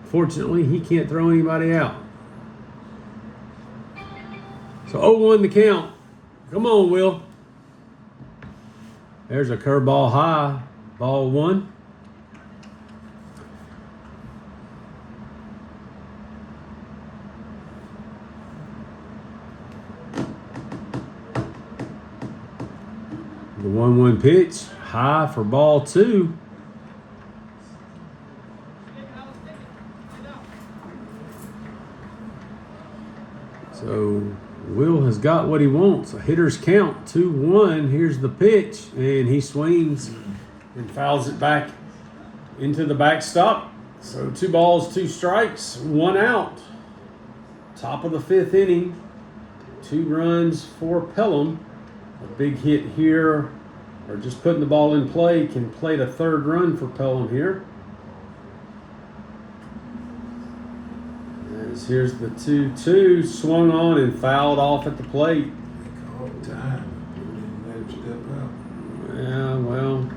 Fortunately, he can't throw anybody out. So 0-1 the count. Come on, Will. There's a curveball high. Ball one. The 1-1 pitch. High for ball two. So Will has got what he wants. A hitter's count, 2-1. Here's the pitch, and he swings and fouls it back into the backstop. So 2 balls, 2 strikes, 1 out. Top of the 5th inning. 2 runs for Pelham. A big hit here, or just putting the ball in play, can play the 3rd run for Pelham here. Here's the 2-2, swung on and fouled off at the plate. They called time. They didn't let him step out. Yeah, well,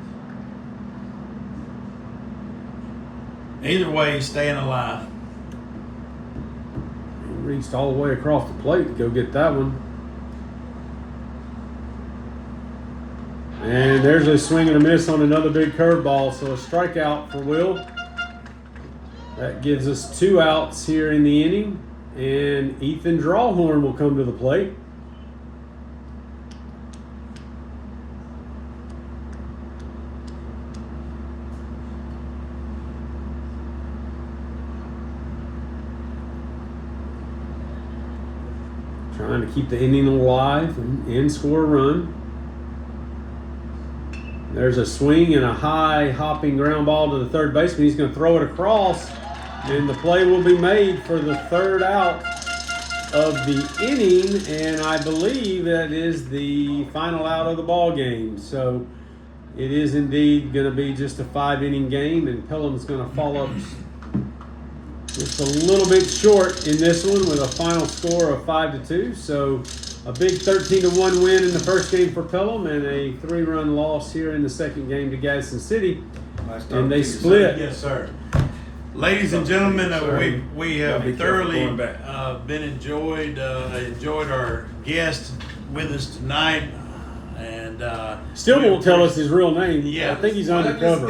Either way, he's staying alive. he reached all the way across the plate to go get that one. And there's a swing and a miss on another big curveball, so a strikeout for Will. That gives us 2 outs here in the inning, and Ethan Drawhorn will come to the plate. Trying to keep the inning alive and score a run. There's a swing and a high hopping ground ball to the third baseman. He's going to throw it across, and the play will be made for the 3rd out of the inning, and I believe that is the final out of the ball game. So it is indeed going to be just a 5-inning game, and Pelham's going to fall up just a little bit short in this one with a final score of 5-2. So a big 13-1 win in the first game for Pelham, and a 3-run loss here in the second game to Gadsden City. And they split. Yes, sir. Ladies and gentlemen, we have Be careful thoroughly going back. been enjoyed our guest with us tonight, and Still won't tell us his real name. Yeah. I think he's undercover.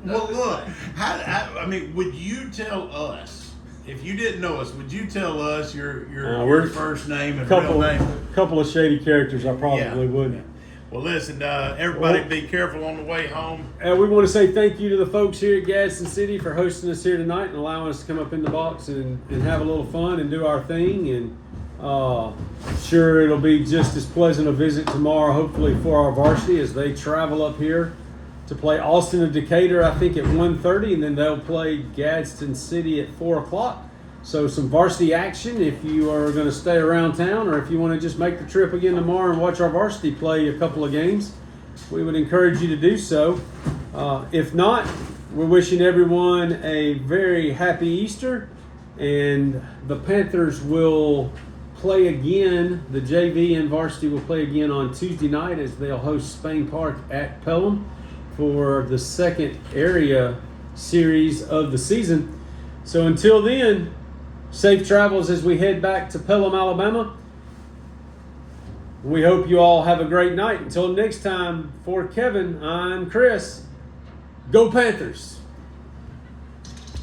Well, look, I mean, would you tell us if you didn't know us? Would you tell us your we're first name and real name? Couple of shady characters, I probably would. Well, listen, everybody, be careful on the way home. We want to say thank you to the folks here at Gadsden City for hosting us here tonight and allowing us to come up in the box and have a little fun and do our thing. And sure, it'll be just as pleasant a visit tomorrow, hopefully, for our varsity as they travel up here to play Austin of Decatur, I think, at 1:30, and then they'll play Gadsden City at 4 o'clock. So some varsity action if you are going to stay around town, or if you want to just make the trip again tomorrow and watch our varsity play a couple of games, we would encourage you to do so. If not, we're wishing everyone a very happy Easter, and the Panthers will play again. The JV and varsity will play again on Tuesday night as they'll host Spain Park at Pelham for the second area series of the season. So until then, safe travels as we head back to Pelham, Alabama. We hope you all have a great night. Until next time, for Kevin, I'm Chris. Go Panthers!